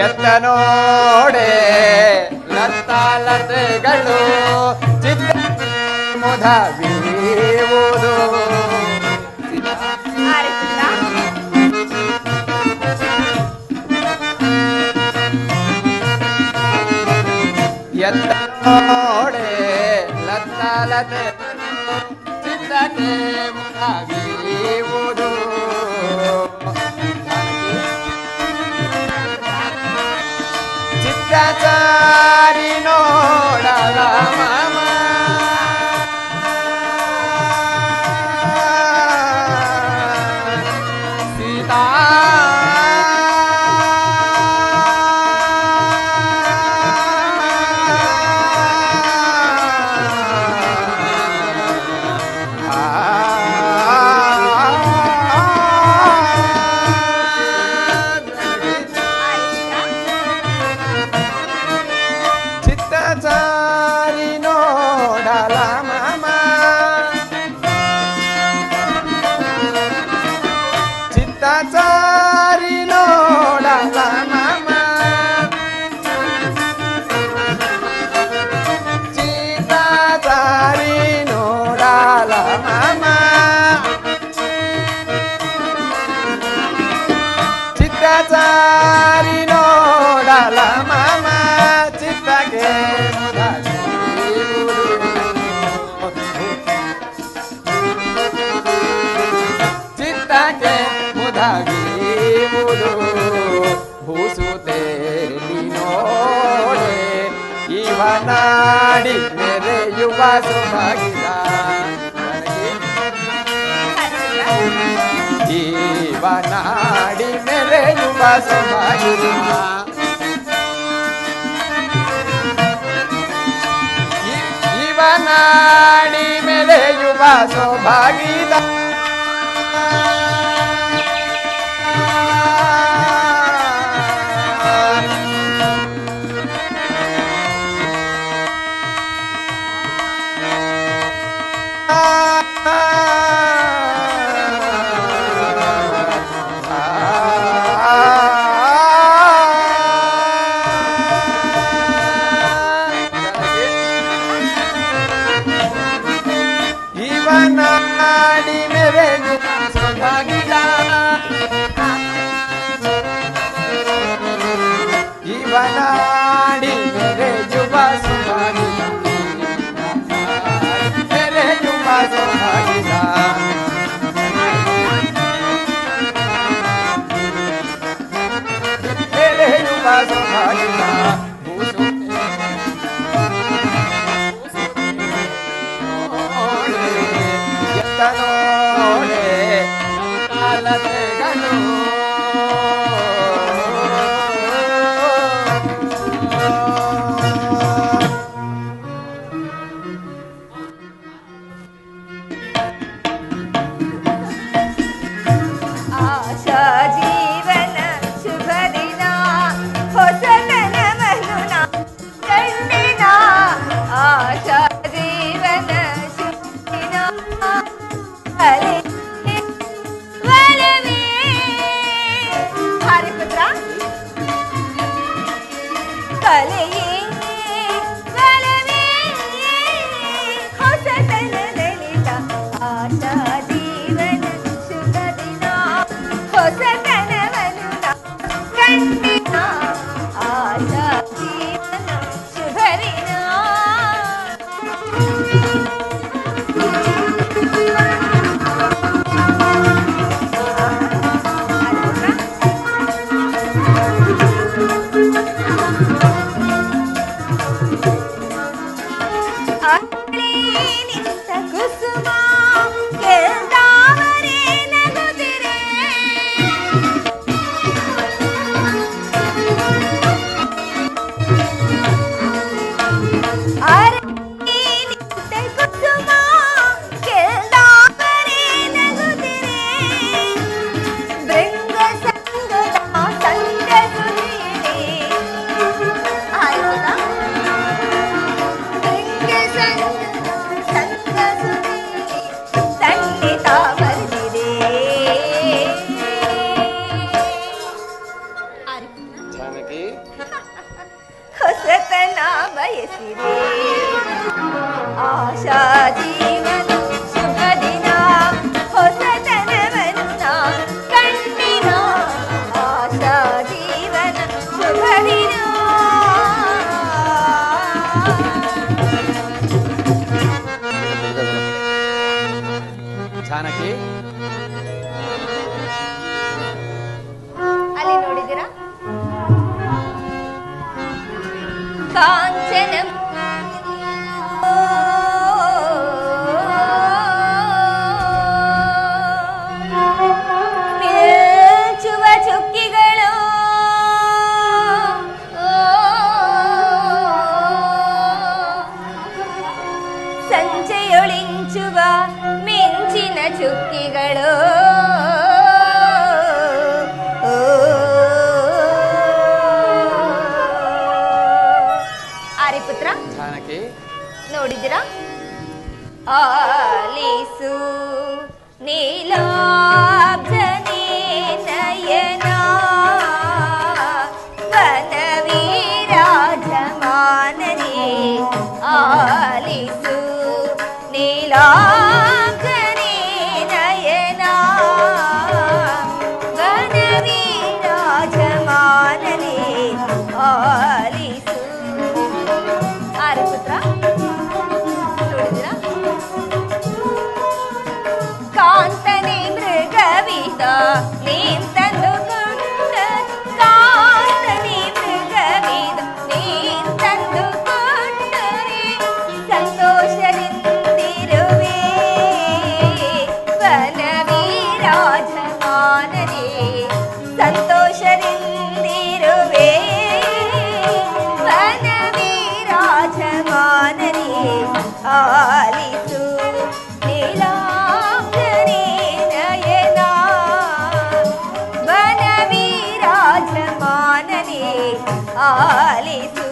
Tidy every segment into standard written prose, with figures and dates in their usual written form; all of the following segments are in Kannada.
ಎತ್ತ ನೋಡೆ ಲತಾಲತೆಗಳು ಚಿತ್ತ ಮುದ ಬೀರುವುದು ಎತ್ತ ನೋಡೆ ಲತಾಲತೆ ಚಿತ್ತಕ್ಕೆ ಮುದ ಬೀರುವುದು ಚಿತ್ತಾಚಾರಿ ನೋಡಲ ಮಾಮ ಸೀತಾ ಚಿತ್ತಾಚಾರಿ ನೋಡಲ ಮಾಮ ಚಿತ್ತಾಚಾರಿ ನೋಡಲ ಮಾಮ ಚಿತ್ತಾಚಾರಿ ನೋಡಲ ಮಾಮ ಚಿತ್ತಾಚಾರಿ ನೋಡಲ ಮಾಮ ಚಿತ್ತಕ್ಕೆ ಮುದ ಚಿತ್ತಕ್ಕೆ ಮುದ ಬೀರುವುದು ಭೂಸುತ್ತೇಲಿ ನೋಡೆ ಇವನಾಡಿ ಮೆರೆಯುವ ಸೊಬಗಿದ ಇವನಾಡಿ ಮೆರೆಯುವ ಸೊಬಗಿದ ಇವನಾಡಿ ಮೆರೆಯುವ ಸೌಭಾಗಿದ ಇವನಾಡಿ ಮೆರೆಯುವ ಸೌಭಾಗಿದ ಇವನಾಡಿ ಮೆರೆಯುವ ಸೌಭಾಗಿದ ಮೆರೆಯುವ ಸೌಭಾಗಿದ ಮೆರೆಯುವ ಸೌಭಾಗಿದ ನೋಡೆ ಲತಾಲತೆಗಳು ಆಶಾ ಜೀವನ ಶುಭ ದಿನ ಹೊಸತನವನ್ನು ನಾ ಕಂಡಿನ ಆಶಾ ಜೀವನ ಶುಭ ದಿನ ಹರಿಪುತ್ರ ಕಲೆಯೇ ಬಲವೇ ಹೊಸತನದಲ್ಲಿದ್ದ ಆಶಾ ಜೀವನ ಶುಭ ದಿನ ಹೊಸತನವನ್ನು ನಾ ಕಂಡಿನ ಆಶಾ ಜೀವನ ಶುಭ ದಿನ ಜಾನಕಿ ಅಲ್ಲಿ ನೋಡಿದಿರಾ ಕಾಂಚನ ಮಿಂಚುವ ಚುಕ್ಕಿಗಳು ಸಂಜೆಯೊಳಿಂಚುವ ಮಿಂಚಿನ ಚುಕ್ಕಿಗಳು ಆರಿಪುತ್ರ ಜಾನಕಿ ನೋಡಿದಿರಾ ಆಲಿಸು ನೀಲಾಬ್ಜನೇ ನಯನ ವನವಿರಾಜಮಾನನೇ ಆಲಿಸು ನೀಲಾಬ್ಜನೇ ನಯನ ವನವಿರಾಜಮಾನನೇ ಆಲಿಸು ಆರಿಪುತ್ರ ನೋಡಿದಿರಾ ಕಾಂತನೆ ಮೃಗವಿದ ನೀನ್ ತಂದುಕೊಂಡ ಕಾಂತನೆ ಮೃಗವಿದ ನೀನ್ ತಂದುಕೊಂಡರೆ ಸಂತೋಷದಿಂದಿರುವೆ ವನವಿರಾಜಮಾನನೇ ಸಂತೋಷದಿಂದಿರುವೆ ವನವಿರಾಜಮಾನನೇ ಆಲಿಸು ನೀಲಾಂಬರೇ ನಯನ ವನವಿರಾಜಮಾನನೇ ಆಲಿಸು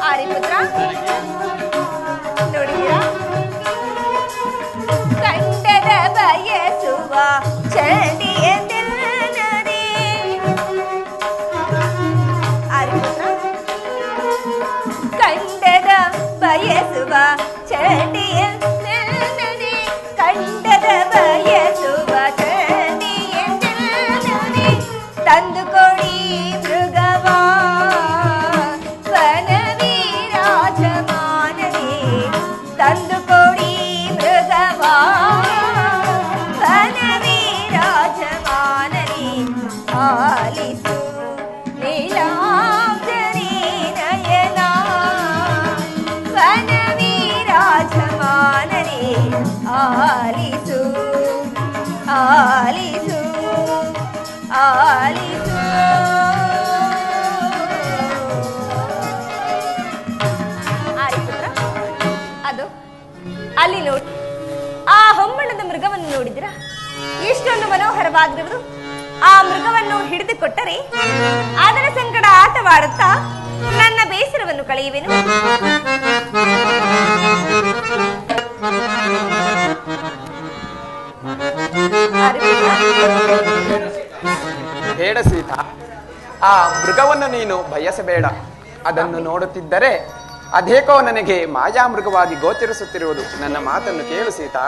ಆರಿಪುತ್ರ ನೋಡಿದಿರಾ ಕಂಡದ ಬಯಸುವ ಚಂಡಿಯಂದಿಲ್ಲದೆ ಆರಿಪುತ್ರ ಕಂಡದ ಬಯಸುವ ಚಂಡಿಯಂದಿಲ್ಲದೆ ಕಂಡದ ಬಯಸುವ ಚಂಡಿಯಂದಿಲ್ಲದೆ ತಂದುಕೊಡಿ ಮೃಗವಾ ವನವಿರಾಜಮಾನನೇ ತಂದುಕೊಡಿ ಮೃಗವಾ ವನವಿರಾಜಮಾನನೇ ಆಲಿಸು ನೀಲಾಂಬರೇ ನಯನ ವನವಿರಾಜಮಾನನೇ ಆಲಿಸು ಆಲಿಸು ಆಲಿಸು ಆರಿಪುತ್ರ ಅದು ಅಲ್ಲಿ ನೋಡಿ ಆ ಹೊಮ್ಮಣದ ಮೃಗವನ್ನು ನೋಡಿದಿರಾ ಎಷ್ಟೊಂದು ಮನೋಹರವಾಗಿರುವುದು ಆ ಮೃಗವನ್ನು ಹಿಡಿದುಕೊಟ್ಟರೆ ಅದರ ಸಂಗಡ ಆಟವಾಡುತ್ತಾ ನನ್ನ ಬೇಸರವನ್ನು ಕಳೆಯುವೆನು ಬೇಡ ಸೀತಾ, ಆ ಮೃಗವನ್ನು ನೀನು ಬಯಸಬೇಡ. ಅದನ್ನು ನೋಡುತ್ತಿದ್ದರೆ ಅದೇಕೋ ನನಗೆ ಮಾಯಾ ಮೃಗವಾಗಿ ಗೋಚರಿಸುತ್ತಿರುವುದು. ನನ್ನ ಮಾತನ್ನು ಕೇಳು ಸೀತಾ.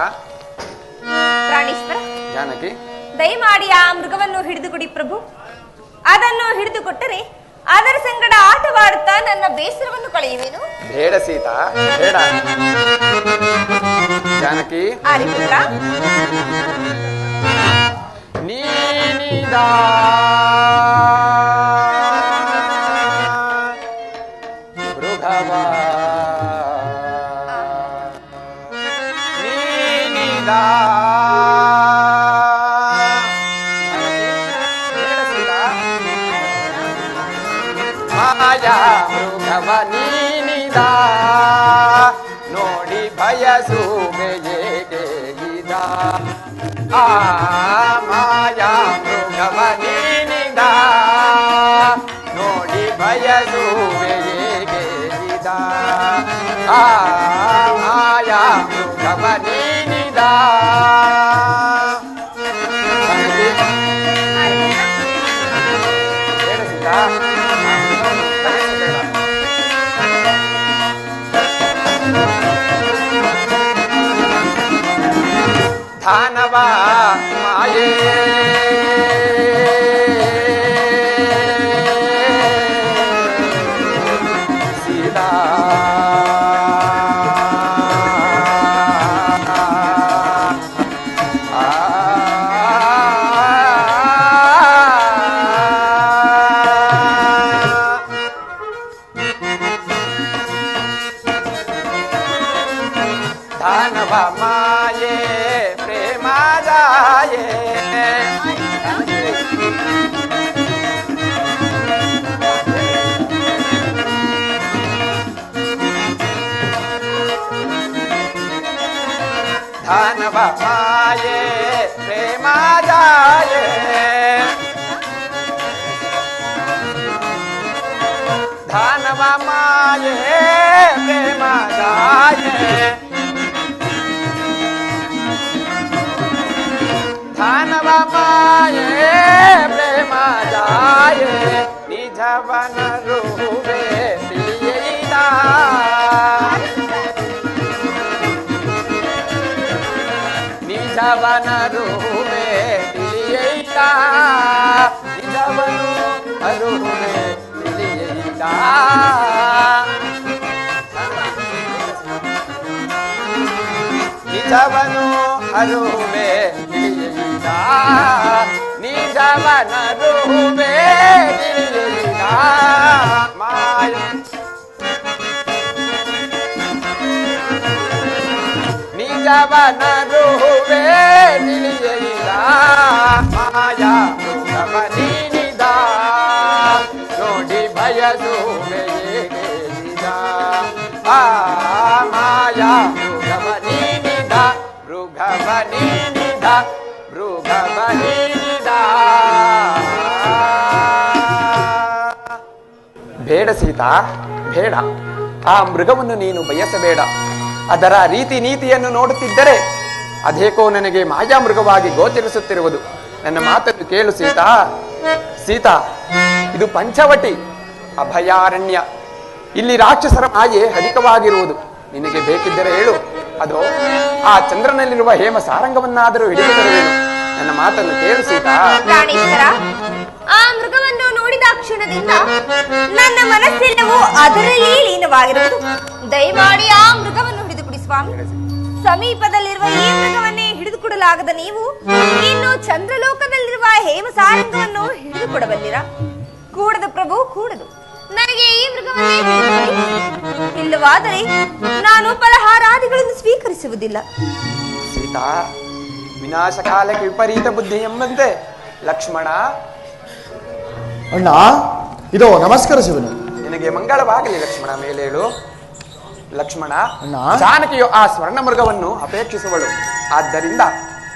ಪ್ರಾಣೇಶ್ವರ ಜಾನಕಿ ದಯಮಾಡಿ ಆ ಮೃಗವನ್ನು ಹಿಡಿದುಕೊಡಿ ಪ್ರಭು. ಅದನ್ನು ಹಿಡಿದುಕೊಟ್ಟರೆ ಅದರ ಸಂಗಡ ಆಟವಾಡುತ್ತಾ ನನ್ನ ಬೇಸರವನ್ನು ಕಳೆಯುವೆನು. ಬೇಡ ಸೀತಾ, ಬೇಡ. ಜಾನಕಿ ಆರಿಪುತ್ರ ನೀನಿದ ಮೃಗವ ನೀನಿದ ಮಾಯಾ ಮೃಗವ ನೀನಿದ ನೋಡಿ ಬಯಸುವೆಯೇಗಿದ ಆ ಮಾಯಾ ಮೃಗವ ನೀನಿದ ನೋಡಿ ಬಯಸುವೆಯೇಗಿದ ಆ ಮಾಯಾ ಮೃಗವ ನೀನಿದ ಧಾನವ ಮಾಯೇ ಸೀತಾ ಮಾಯೆ ದಾನವ ಮಾಯೆ ಪ್ರೇಮ ಜಾಯೆ ದಾನವ ಮಾಯೆ ಪ್ರೇಮ ಜಾಯೆ ದಾನವ ಮಾಯೆ ಪ್ರೇಮ ಜಾಯೆ ನಿಜವನ ರೂಪೇ ತಿಳಿಯೈದ ನಿಜವನ ರೂಪೇ ತಿಳಿಯೈದ ನಿಜವನು ಅರುಮೆ ತಿಳಿಯೈದ ನಿಜವನು ಅರುಮೆ ತಿಳಿಯೈದ ನಿಜವನ ರೂಪೇ ತಿಳಿಯೈದ ಮಾಯ ನಿಜವನ ರೂಪೇ ತಿಳಿಯೈದ ಮಾಯಾ ರೂಪವ ನೀನಿದ ನೋಡಿ ಬಯಸುವೆಯೇಗಿದ ಆ ಮಾಯಾ ಮೃಗವ ನೀನಿದ ಮೃಗವ ನೀನಿದ ಮೃಗವ ನೀನಿದ ಬೇಡ ಸೀತಾ ಬೇಡ, ಆ ಮೃಗವನ್ನು ನೀನು ಬಯಸಬೇಡ. ಅದರ ರೀತಿ ನೀತಿಯನ್ನು ನೋಡುತ್ತಿದ್ದರೆ ಅದೇಕೋ ನನಗೆ ಮಾಯಾ ಮೃಗವಾಗಿ ಗೋಚರಿಸುತ್ತಿರುವುದು. ನನ್ನ ಮಾತನ್ನು ಕೇಳು ಸೀತಾ. ಸೀತಾ, ಇದು ಪಂಚವಟಿ ಅಭಯಾರಣ್ಯ. ಇಲ್ಲಿ ರಾಕ್ಷಸರ ಮಾಯೆ ಅಧಿಕವಾಗಿರುವುದು. ನಿನಗೆ ಬೇಕಿದ್ದರೆ ಹೇಳು, ಅದೋ ಆ ಚಂದ್ರನಲ್ಲಿರುವ ಹೇಮ ಸಾರಂಗವನ್ನಾದರೂ ಹಿಡಿದು ತರುವೆನು. ನನ್ನ ಮಾತನ್ನು ಕೇಳು ಸೀತಾ. ಪ್ರಾಣೇಶ್ವರ, ಆ ಮೃಗವನ್ನು ನೋಡಿದ ಕ್ಷಣದಿಂದ ನನ್ನ ಮನಸ್ಸೆಲ್ಲವೂ ಅದರಲ್ಲೇ ಲೀನವಾಗಿರುವುದು. ದಯಮಾಡಿ ಆ ಮೃಗವನ್ನು ಹಿಡಿದುಕೊಡಿ ಸ್ವಾಮಿ. ಸಮೀಪದಲ್ಲಿರುವ ಈ ಮೃಗವನ್ನೇ ಹಿಡಿದುಕೊಡಲಾಗದ ನೀವು ಇನ್ನು ಚಂದ್ರಲೋಕದಲ್ಲಿರುವ ಹೇಮ ಸಾರಂಗವನ್ನು ಹಿಡಿದುಕೊಡಬಲ್ಲಿರಾ? ಕೂಡದು ಪ್ರಭು, ಕೂಡದು. ನನಗೆ ಈ ಮೃಗವನ್ನೇ ಹಿಡಿದುಕೊಡಿ. ಇಲ್ಲವಾದರೆ ನಾನು ಫಲಹಾರಾದಿಗಳನ್ನು ಸ್ವೀಕರಿಸುವುದಿಲ್ಲ. ಸೀತಾ, ವಿನಾಶ ಕಾಲಕ್ಕೆ ವಿಪರೀತ ಬುದ್ಧಿ ಎಂಬಂತೆ. ಲಕ್ಷ್ಮಣ, ಅಣ್ಣ ಇದೋ ನಮಸ್ಕರಿಸುವೆನು. ನಿನಗೆ ಮಂಗಳವಾಗಲಿ ಲಕ್ಷ್ಮಣ. ಮೇಲೇಳು. ಲಕ್ಷ್ಮಣ, ಅಣ್ಣ. ಜಾನಕಿಯು ಆ ಸ್ವರ್ಣ ಮೃಗವನ್ನು ಅಪೇಕ್ಷಿಸುವಳು. ಆದ್ದರಿಂದ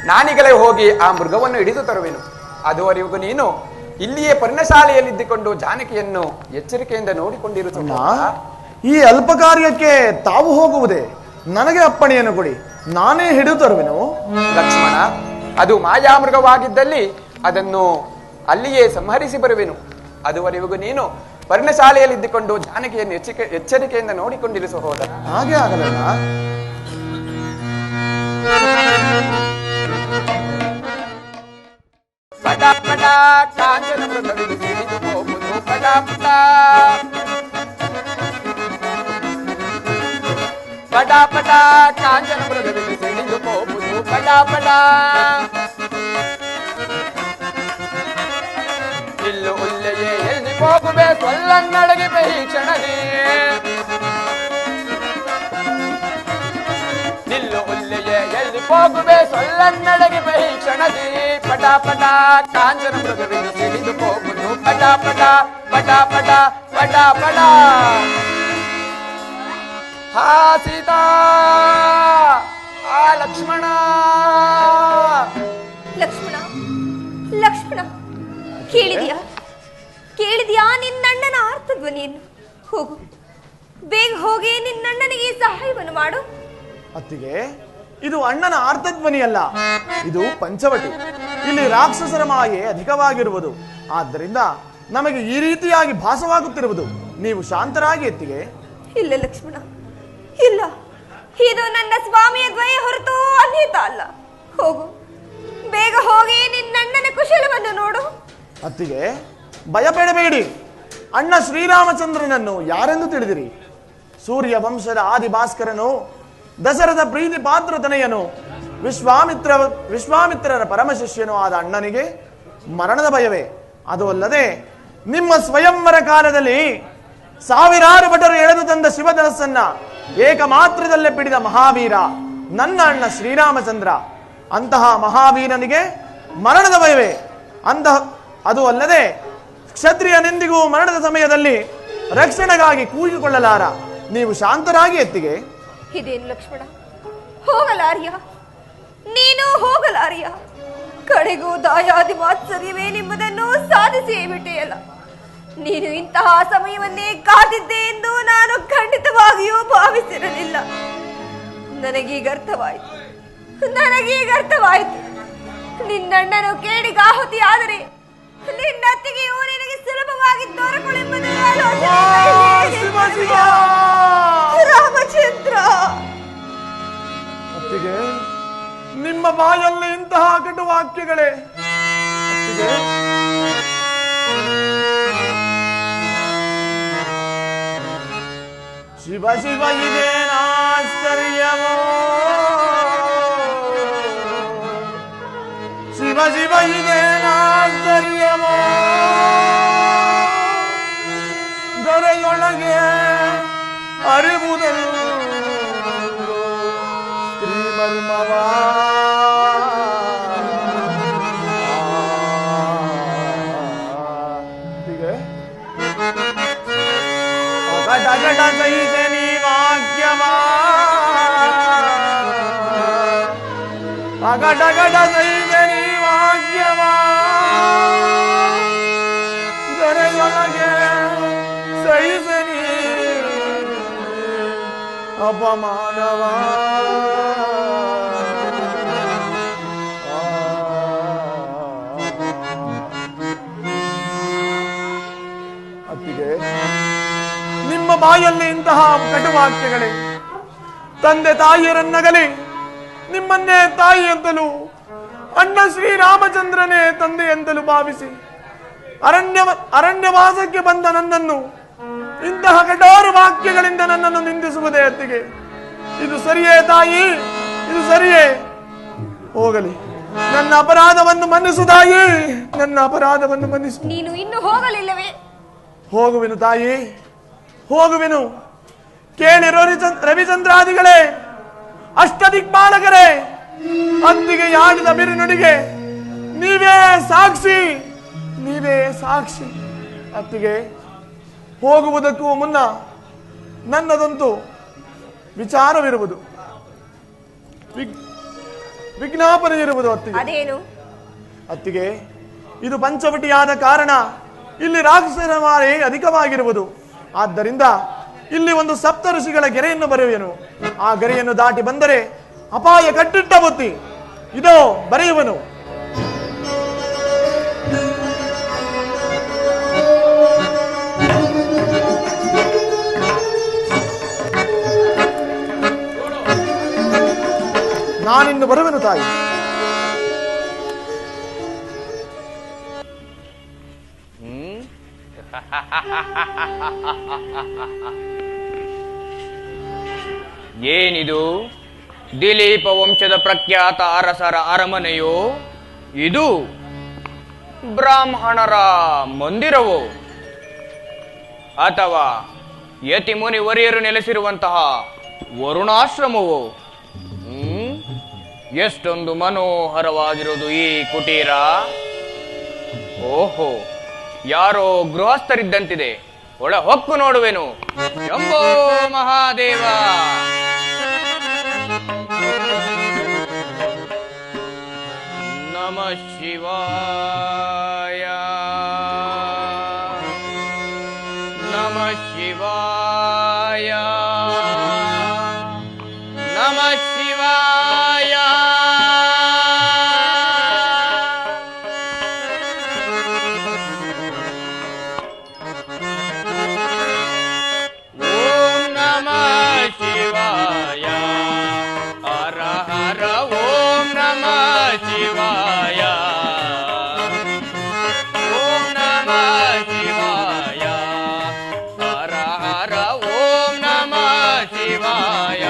ನಾನಿಗಲೇ ಹೋಗಿ ಆ ಮೃಗವನ್ನು ಹಿಡಿದು ತರುವೆನು. ಅದುವರೆಗೂ ನೀನು ಇಲ್ಲಿಯೇ ಪರ್ಣಶಾಲೆಯಲ್ಲಿದ್ದುಕೊಂಡು ಜಾನಕಿಯನ್ನು ಎಚ್ಚರಿಕೆಯಿಂದ ನೋಡಿಕೊಂಡಿರುತ್ತ. ಈ ಅಲ್ಪ ಕಾರ್ಯಕ್ಕೆ ತಾವು ಹೋಗುವುದೇ? ನನಗೆ ಅಪ್ಪಣೆಯನ್ನು ಕೊಡಿ, ನಾನೇ ಹಿಡಿದು ತರುವೆನು. ಲಕ್ಷ್ಮಣ, ಅದು ಮಾಯಾಮೃಗವಾಗಿದ್ದಲ್ಲಿ ಅದನ್ನು ಅಲ್ಲಿಯೇ ಸಂಹರಿಸಿ ಬರುವೆನು. ಅದುವರೆಗೂ ನೀನು ಪರ್ಣಶಾಲೆಯಲ್ಲಿದ್ದುಕೊಂಡು ಜಾನಕಿಯನ್ನು ಎಚ್ಚರಿಕೆಯಿಂದ ನೋಡಿಕೊಂಡಿರು ಸಹೋದರ. ಹಾಗೆ ಆಗಲಣ್ಣ. ಪಟ ಪಟ ಕಾಂಚನ ಮೃಗವಿದು ಸಿಡಿದು ಹೋಗುವುದು. ಪಟ ಪಟ ಪಟ ಪಟ ಕಾಂಚನ ಮೃಗವಿದು ಸಿಡಿದು ಹೋಗುವುದು. ಪಟ ಪಟ ನಿಲ್ಲು ಉಲ್ಲೆಯೇ ಎಲ್ಲಿ ಹೋಗುವೆ ಸೊಲ್ಲನ್ನಡಗಿ ಪರೀಕ್ಷಣದಿ. ನಿಲ್ಲು ಉಲ್ಲೆಯೇ ಎಲ್ಲಿ ಹೋಗುವೆ ಸೊಲ್ಲನ್ನಡಗಿ ಪರೀಕ್ಷಣದಿ. ಪಟ ಪಟ ಕಾಂಚನ ಮೃಗವಿದು ಸಿಡಿದು ಹೋಗುವುದು. ಪಟ ಪಟ ಪಟ ಪಟ ಪಟ ಪಟ. ಹಾ ಸೀತಾ, ಆ ಲಕ್ಷ್ಮಣ. ಲಕ್ಷ್ಮಣ, ಲಕ್ಷ್ಮಣ, ಕೇಳಿದ್ಯಾ? ಕೇಳಿದ್ಯಾ ನಿನ್ನಣ್ಣನ ಆರ್ತಧ್ವನಿಯನ್ನು? ಹೋಗು, ಬೇಗ ಹೋಗಿ ನಿನ್ನಣ್ಣನಿಗೆ ಸಹಾಯವನ್ನು ಮಾಡು. ಅತ್ತಿಗೆ, ಇದು ಅಣ್ಣನ ಆರ್ತಧ್ವನಿಯಲ್ಲ, ಇದು ಪಂಚವಟಿ. ಇಲ್ಲಿ ರಾಕ್ಷಸರ ಮಾಯೆ ಅಧಿಕವಾಗಿರುವುದು. ಆದ್ದರಿಂದ ನಮಗೆ ಈ ರೀತಿಯಾಗಿ ಭಾಸವಾಗುತ್ತಿರುವುದು. ನೀವು ಶಾಂತರಾಗಿ ಎತ್ತಿಗೆ. ಇಲ್ಲ ಲಕ್ಷ್ಮಣ, ಇಲ್ಲ. ಇದು ನನ್ನ ಸ್ವಾಮಿಯ ದ್ವಯ ಹೊರತು ಅನ್ಯತ ಅಲ್ಲ. ಹೋಗು, ಬೇಗ ಹೋಗಿ ನಿನ್ನಣ್ಣನ ಕುಶಲವನ್ನು ನೋಡು. ಅತ್ತಿಗೆ, ಭಯಪಡಬೇಡಿ. ಅಣ್ಣ ಶ್ರೀರಾಮಚಂದ್ರನನ್ನು ಯಾರೆಂದು ತಿಳಿದಿರಿ? ಸೂರ್ಯ ವಂಶದ ಆದಿ ಭಾಸ್ಕರನು, ದಶರಥ ಪ್ರೀತಿ ಪಾತ್ರ ತನೆಯನು, ವಿಶ್ವಾಮಿತ್ರರ ಪರಮ ಶಿಷ್ಯನು ಆದ ಅಣ್ಣನಿಗೆ ಮರಣದ ಭಯವೇ? ಅದು ಅಲ್ಲದೆ ನಿಮ್ಮ ಸ್ವಯಂವರ ಕಾಲದಲ್ಲಿ ಸಾವಿರಾರು ಭಟರು ಎಳೆದು ತಂದ ಶಿವಧನಸ್ಸನ್ನ ಏಕಮಾತ್ರದಲ್ಲೇ ಪಿಡಿದ ಮಹಾವೀರ ನನ್ನ ಅಣ್ಣ ಶ್ರೀರಾಮಚಂದ್ರ. ಅಂತಹ ಮಹಾವೀರನಿಗೆ ಮರಣದ ಭಯವೇ? ಅದು ಅಲ್ಲದೆ ಕ್ಷತ್ರಿಯನೆಂದಿಗೂ ಮರಣದ ಸಮಯದಲ್ಲಿ ರಕ್ಷಣೆಗಾಗಿ ಕೂಗಿಕೊಳ್ಳಲಾರ. ನೀವು ಶಾಂತರಾಗಿ ಎತ್ತಿಗೆ. ಇದೇನು ಲಕ್ಷ್ಮಣ, ಹೋಗಲಾರ್ಯ? ನೀನು ಹೋಗಲಾರ್ಯ? ಕಡೆಗೂ ದಾಯಾದಿ ಮಾತ್ಸರ್ಯವೇ ನಿಮ್ಮದನ್ನು ಸಾಧಿಸಿಯೇ ಬಿಟ್ಟೆಯಲ್ಲ. ನೀನು ಇಂತಹ ಸಮಯವನ್ನೇ ಕಾದಿದ್ದೆ ಎಂದು ನಾನು ಖಂಡಿತವಾಗಿಯೂ ಭಾವಿಸಿರಲಿಲ್ಲ. ನನಗೀಗ ಅರ್ಥವಾಯಿತು. ನಿನ್ನಣ್ಣನು ಕೇಡಿಗಾಹುತಿ ಆದರೆ ನಿನ್ನತ್ತಿಗೆಯು ನಿನಗೆ ಸುಲಭವಾಗಿ ದೊರಕುಳೆಂಬುದು ರಾಮಚಂದ್ರ. ಅತ್ತಿಗೆ, ನಿಮ್ಮ ಬಾಯಲ್ಲಿ ಇಂತಹ ಕಟು ವಾಕ್ಯಗಳೇ? ಶಿವ ಶಿವ ಇದೇನಾಶ್ಚರ್ಯವೋ, ಶಿವ ಶಿವ ಇದೇನಾಶ್ಚರ್ಯವೋ, ದೊರೆಯೊಳಗೆ ಅರಿವುದೆಲ್ಲ ಶ್ರೀಮರ್ಮವಾ. ಅಗಟ ಸಹಿಸನಿ ವಾಕ್ಯವಾ, ಅಗಟ ಸಹಿಸನಿ ವಾಕ್ಯವಾ, ದೊರೆಯೊಳಗೆ ಸಹಿಸನಿ ಅಪಮಾನವಾ. ಅತ್ತಿಗೆ, ನಿಮ್ಮ ಬಾಯಲ್ಲಿ ಇಂತಹ ಕಟುವಾಕ್ಯಗಳೇ? ತಂದೆ ತಾಯಿಯರನ್ನಗಲಿ ನಿಮ್ಮನ್ನೇ ತಾಯಿ ಅಂತಲೂ ಅಣ್ಣ ಶ್ರೀರಾಮಚಂದ್ರನೇ ತಂದೆ ಅಂತಲೂ ಭಾವಿಸಿ ಅರಣ್ಯವಾಸಕ್ಕೆ ಬಂದ ನನ್ನನ್ನು ಇಂತಹ ಕಠೋರ ವಾಕ್ಯಗಳಿಂದ ನನ್ನನ್ನು ನಿಂದಿಸುವುದೇ ಅತ್ತಿಗೆ? ಇದು ಸರಿಯೇ ತಾಯಿ? ಇದು ಸರಿಯೇ? ಹೋಗಲಿ, ನನ್ನ ಅಪರಾಧವನ್ನು ಮನ್ನಿಸು ತಾಯಿ, ನನ್ನ ಅಪರಾಧವನ್ನು ಮನ್ನಿಸು. ನೀನು ಇನ್ನು ಹೋಗಲಿಲ್ಲವೇ? ಹೋಗುವೆನು ತಾಯಿ, ಹೋಗುವೆನು. ಕೇಳಿರೋ ರವಿಚಂದ್ರಾದಿಗಳೇ, ಅಷ್ಟದಿಕ್ಪಾಲಕರೇ, ಅತ್ತಿಗೆ ಆಡಿದ ಬಿರುನುಡಿಗೆ ನೀವೇ ಸಾಕ್ಷಿ, ನೀವೇ ಸಾಕ್ಷಿ. ಅತ್ತಿಗೆ, ಹೋಗುವುದಕ್ಕೂ ಮುನ್ನ ನನ್ನದೊಂದು ವಿಚಾರವಿರುವುದು, ವಿಜ್ಞಾಪನೆ ಇರುವುದು ಅತ್ತಿಗೆ. ಅದೇನು? ಅತ್ತಿಗೆ, ಇದು ಪಂಚವಟಿಯಾದ ಕಾರಣ ಇಲ್ಲಿ ರಾಕ್ಷಸರ ಮಾರೆ ಅಧಿಕವಾಗಿರುವುದು. ಆದ್ದರಿಂದ ಇಲ್ಲಿ ಒಂದು ಸಪ್ತ ಋಷಿಗಳ ಗೆರೆಯನ್ನು ಬರೆಯುವೆನು. ಆ ಗೆರೆಯನ್ನು ದಾಟಿ ಬಂದರೆ ಅಪಾಯ ಕಟ್ಟಿಟ್ಟ ಬುತ್ತಿ. ಇದೋ ಬರೆಯುವನು. ನಾನಿನ್ನು ಬರುವೆನು ತಾಯಿ. ಏನಿದು? ದಿಲೀಪ ವಂಶದ ಪ್ರಖ್ಯಾತ ಅರಸರ ಅರಮನೆಯೋ? ಇದು ಬ್ರಾಹ್ಮಣರ ಮಂದಿರವೋ? ಅಥವಾ ಯತಿ ಮುನಿ ವರಿಯರು ನೆಲೆಸಿರುವಂತಹ ವರುಣಾಶ್ರಮವೋ? ಎಷ್ಟೊಂದು ಮನೋಹರವಾಗಿರುವುದು ಈ ಕುಟೀರ. ಓಹೋ, ಯಾರೋ ಗೃಹಸ್ಥರಿದ್ದಂತಿದೆ. ಒಳ ಹೊಕ್ಕು ನೋಡುವೆನು. ಶಂಭೋ ಮಹಾದೇವ. ನಮಃ ಶಿವಾಯ, ನಮಃ ಶಿವಾಯ, ನಮಃ ಶಿವಾಯ. ಓಂ ನಮಃ ಶಿವಾಯ, ಹರ ಹರ. ಓಂ ನಮಃ ಶಿವಾಯ, ಓಂ ನಮಃ ಶಿವಾಯ, ಹರ ಹರ. ಓಂ ನಮಃ ಶಿವಾಯ.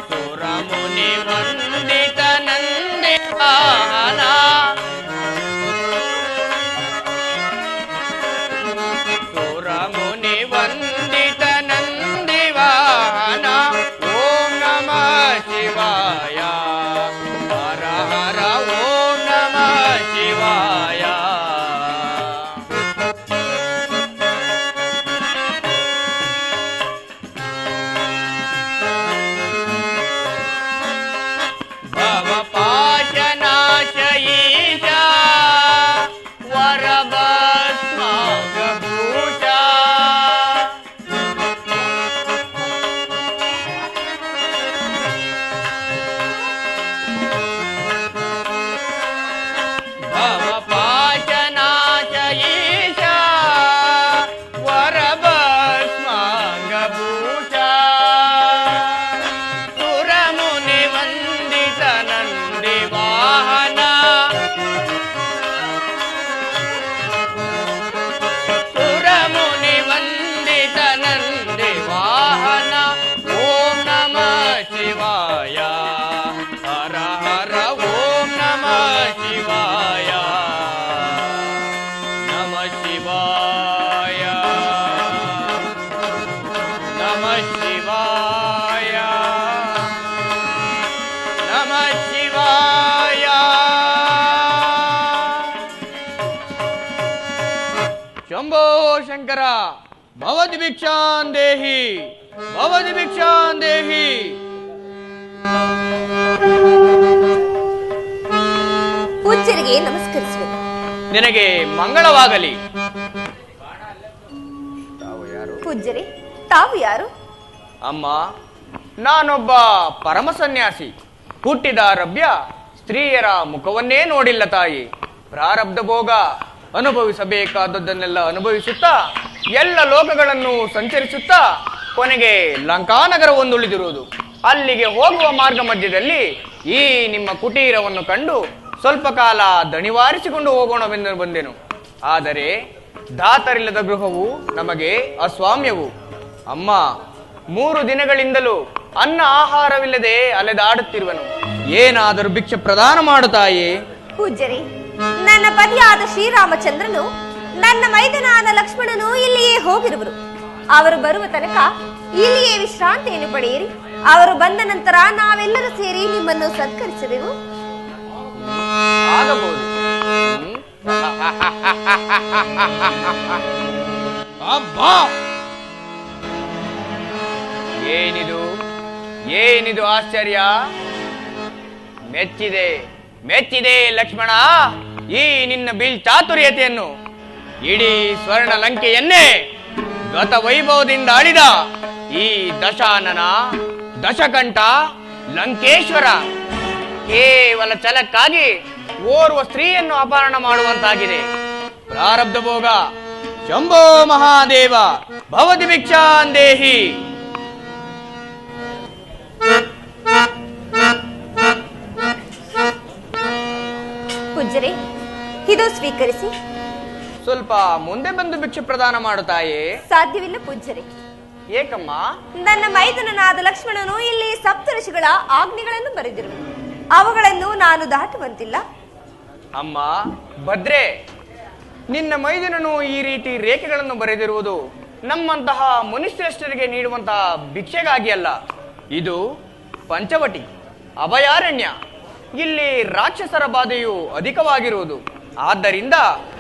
ಸುರಮುನಿ ವಂದಿತ ನಂದಿವಾಹನ, ಸುರಮುನಿ ವಂದಿತ ಶಂಕರ ಭವತಿ ಭಿಕ್ಷಾನ್ ದೇಹಿ ಭವತಿ ಭಿಕ್ಷಾನ್ ದೇಹಿ. ಪೂಜ್ಯರಿಗೆ ನಮಸ್ಕರಿಸುವೆ. ನಿನಗೆ ಮಂಗಳವಾಗಲಿ. ಪೂಜ್ಯರೇ, ತಾವು ಯಾರು? ಅಮ್ಮ, ನಾನೊಬ್ಬ ಪರಮ ಸನ್ಯಾಸಿ. ಹುಟ್ಟಿದ ರಭ್ಯ ಸ್ತ್ರೀಯರ ಮುಖವನ್ನೇ ನೋಡಿಲ್ಲ ತಾಯಿ. ಪ್ರಾರಬ್ಧ ಭೋಗ ಅನುಭವಿಸಬೇಕಾದದ್ದನ್ನೆಲ್ಲ ಅನುಭವಿಸುತ್ತಾ ಎಲ್ಲ ಲೋಕಗಳನ್ನು ಸಂಚರಿಸುತ್ತಾ ಕೊನೆಗೆ ಲಂಕಾನಗರವೊಂದುಳಿದಿರುವುದು. ಅಲ್ಲಿಗೆ ಹೋಗುವ ಮಾರ್ಗ ಮಧ್ಯದಲ್ಲಿ ಈ ನಿಮ್ಮ ಕುಟೀರವನ್ನು ಕಂಡು ಸ್ವಲ್ಪ ಕಾಲ ದಣಿವಾರಿಸಿಕೊಂಡು ಹೋಗೋಣವೆಂದು ಬಂದೆನು. ಆದರೆ ದಾತರಿಲ್ಲದ ಗೃಹವು ನಮಗೆ ಅಸ್ವಾಮ್ಯವು. ಅಮ್ಮ, 3 ದಿನಗಳಿಂದಲೂ ಅನ್ನ ಆಹಾರವಿಲ್ಲದೆ ಅಲೆದಾಡುತ್ತಿರುವನು. ಏನಾದರೂ ಭಿಕ್ಷೆ ಪ್ರದಾನ ಮಾಡುತ್ತಾಯೇ? ಪೂಜ್ಯರೇ, ನನ್ನ ಪತಿಯಾದ ಶ್ರೀರಾಮಚಂದ್ರನು ನನ್ನ ಮೈದನಾದ ಲಕ್ಷ್ಮಣನು ಇಲ್ಲಿಯೇ ಹೋಗಿರುವರು. ಅವರು ಬರುವ ತನಕ ಇಲ್ಲಿಯೇ ವಿಶ್ರಾಂತಿಯನ್ನು ಪಡೆಯಿರಿ. ಅವರು ಬಂದ ನಂತರ ನಾವೆಲ್ಲರೂ ಸೇರಿ ನಿಮ್ಮನ್ನು ಸತ್ಕರಿಸುವೆವು. ಆಗಬಹುದು. ಅಬ್ಬಾ, ಏನಿದು ಏನಿದು ಆಶ್ಚರ್ಯ! ಮೆಚ್ಚಿದೆ ಮೆಚ್ಚಿದೆ ಲಕ್ಷ್ಮಣ ಈ ನಿನ್ನ ಚಾತುರ್ಯತೆಯನ್ನು. ಇಡೀ ಸ್ವರ್ಣ ಲಂಕೆಯನ್ನೇ ಗತ ವೈಭವದಿಂದ ಆಳಿದ ಈ ದಶಾನನ ದಶಕಂಠ ಲಂಕೇಶ್ವರ ಕೇವಲ ಛಲಕ್ಕಾಗಿ ಓರ್ವ ಸ್ತ್ರೀಯನ್ನು ಅಪಹರಣ ಮಾಡುವಂತಾಗಿದೆ. ಪ್ರಾರಬ್ಧ ಭೋಗ. ಶಂಭೋ ಮಹಾದೇವ ಭವತಿ ಭಿಕ್ಷಾನ್ ದೇಹಿ. ಪೂಜ್ಯರೇ, ಇದು ಸ್ವೀಕರಿಸಿ. ಸ್ವಲ್ಪ ಮುಂದೆ ಬಂದು ಭಿಕ್ಷೆ ಪ್ರದಾನ ಮಾಡುತ್ತಾಯೇ? ಸಾಧ್ಯವಿಲ್ಲ ಪೂಜ್ಯರೇ. ಏಕಮ್ಮ? ನನ್ನ ಮೈದನನಾದ ಲಕ್ಷ್ಮಣನು ಇಲ್ಲಿ ಸಪ್ತಋಷಿಗಳ ಆಜ್ಞೆಗಳನ್ನು ಬರೆದಿರುವೆ. ಅವುಗಳನ್ನು ನಾನು ದಾಟುವಂತಿಲ್ಲ. ಅಮ್ಮ ಭದ್ರೆ, ನಿನ್ನ ಮೈದನನು ಈ ರೀತಿ ರೇಖೆಗಳನ್ನು ಬರೆದಿರುವುದು ನಮ್ಮಂತಹ ಮನುಷ್ಯರಷ್ಟರಿಗೆ ನೀಡುವಂತಹ ಭಿಕ್ಷೆಗಾಗಿ ಅಲ್ಲ. ಇದು ಪಂಚವಟಿ ಅಭಯಾರಣ್ಯ. ಇಲ್ಲಿ ರಾಕ್ಷಸರ ಬಾಧೆಯು ಅಧಿಕವಾಗಿರುವುದು. ಆದ್ದರಿಂದ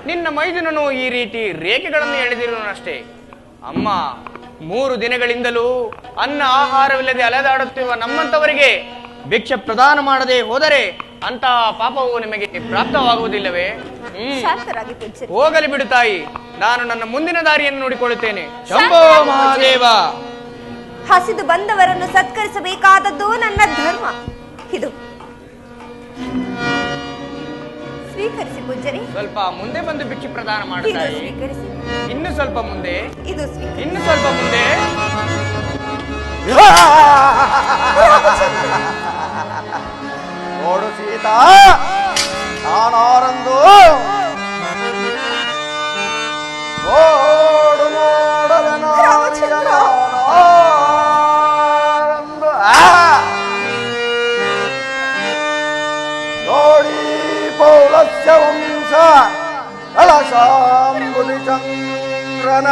ನಿನ್ನ ಮೈದನನು ಈ ರೀತಿ ರೇಖೆಗಳನ್ನು ಎಳೆದಿರುವನಷ್ಟೇ. ಅಮ್ಮ, 3 ದಿನಗಳಿಂದಲೂ ಅನ್ನ ಆಹಾರವಿಲ್ಲದೆ ಅಲೆದಾಡುತ್ತಿರುವ ನಮ್ಮಂತವರಿಗೆ ಭಿಕ್ಷೆ ಪ್ರದಾನ ಮಾಡದೆ ಹೋದರೆ ಅಂತಹ ಪಾಪವು ನಿಮಗೆ ಪ್ರಾಪ್ತವಾಗುವುದಿಲ್ಲವೇ? ಶಾಂತರಾಗಿ ಪೂಜ್ಯರೇ. ಹೋಗಲಿ ಬಿಡು ತಾಯಿ, ನಾನು ನನ್ನ ಮುಂದಿನ ದಾರಿಯನ್ನು ನೋಡಿಕೊಳ್ಳುತ್ತೇನೆ. ಶಂಭೋ ಮಹಾದೇವ. ಹಸಿದು ಬಂದವರನ್ನು ಸತ್ಕರಿಸಬೇಕಾದದ್ದು ನನ್ನ ಧರ್ಮ. ಇದು ಸ್ವೀಕರಿಸಿ ಪೂಜ್ಯರೇ. ಸ್ವಲ್ಪ ಮುಂದೆ ಬಂದು ಭಿಕ್ಷೆ ಪ್ರದಾನ ಇದು ಮಾಡುತ್ತಾಯಿ. ಸ್ವೀಕರಿಸಿ. ಇನ್ನು ಸ್ವಲ್ಪ ಮುಂದೆ, ಇದು ಸ್ವೀಕರಿಸಿ. ಇನ್ನು ಸ್ವಲ್ಪ ಮುಂದೆ. ನೋಡು ಸೀತಾ, ನಾನಾರಂದು ನೋಡು ರಾಮಚಂದ್ರ. ನೋಡಿ ಪೌಲಸ್ಯ ವಂಶ ಕಳಶಾಂಬುಲಿ ಚಂದ್ರನ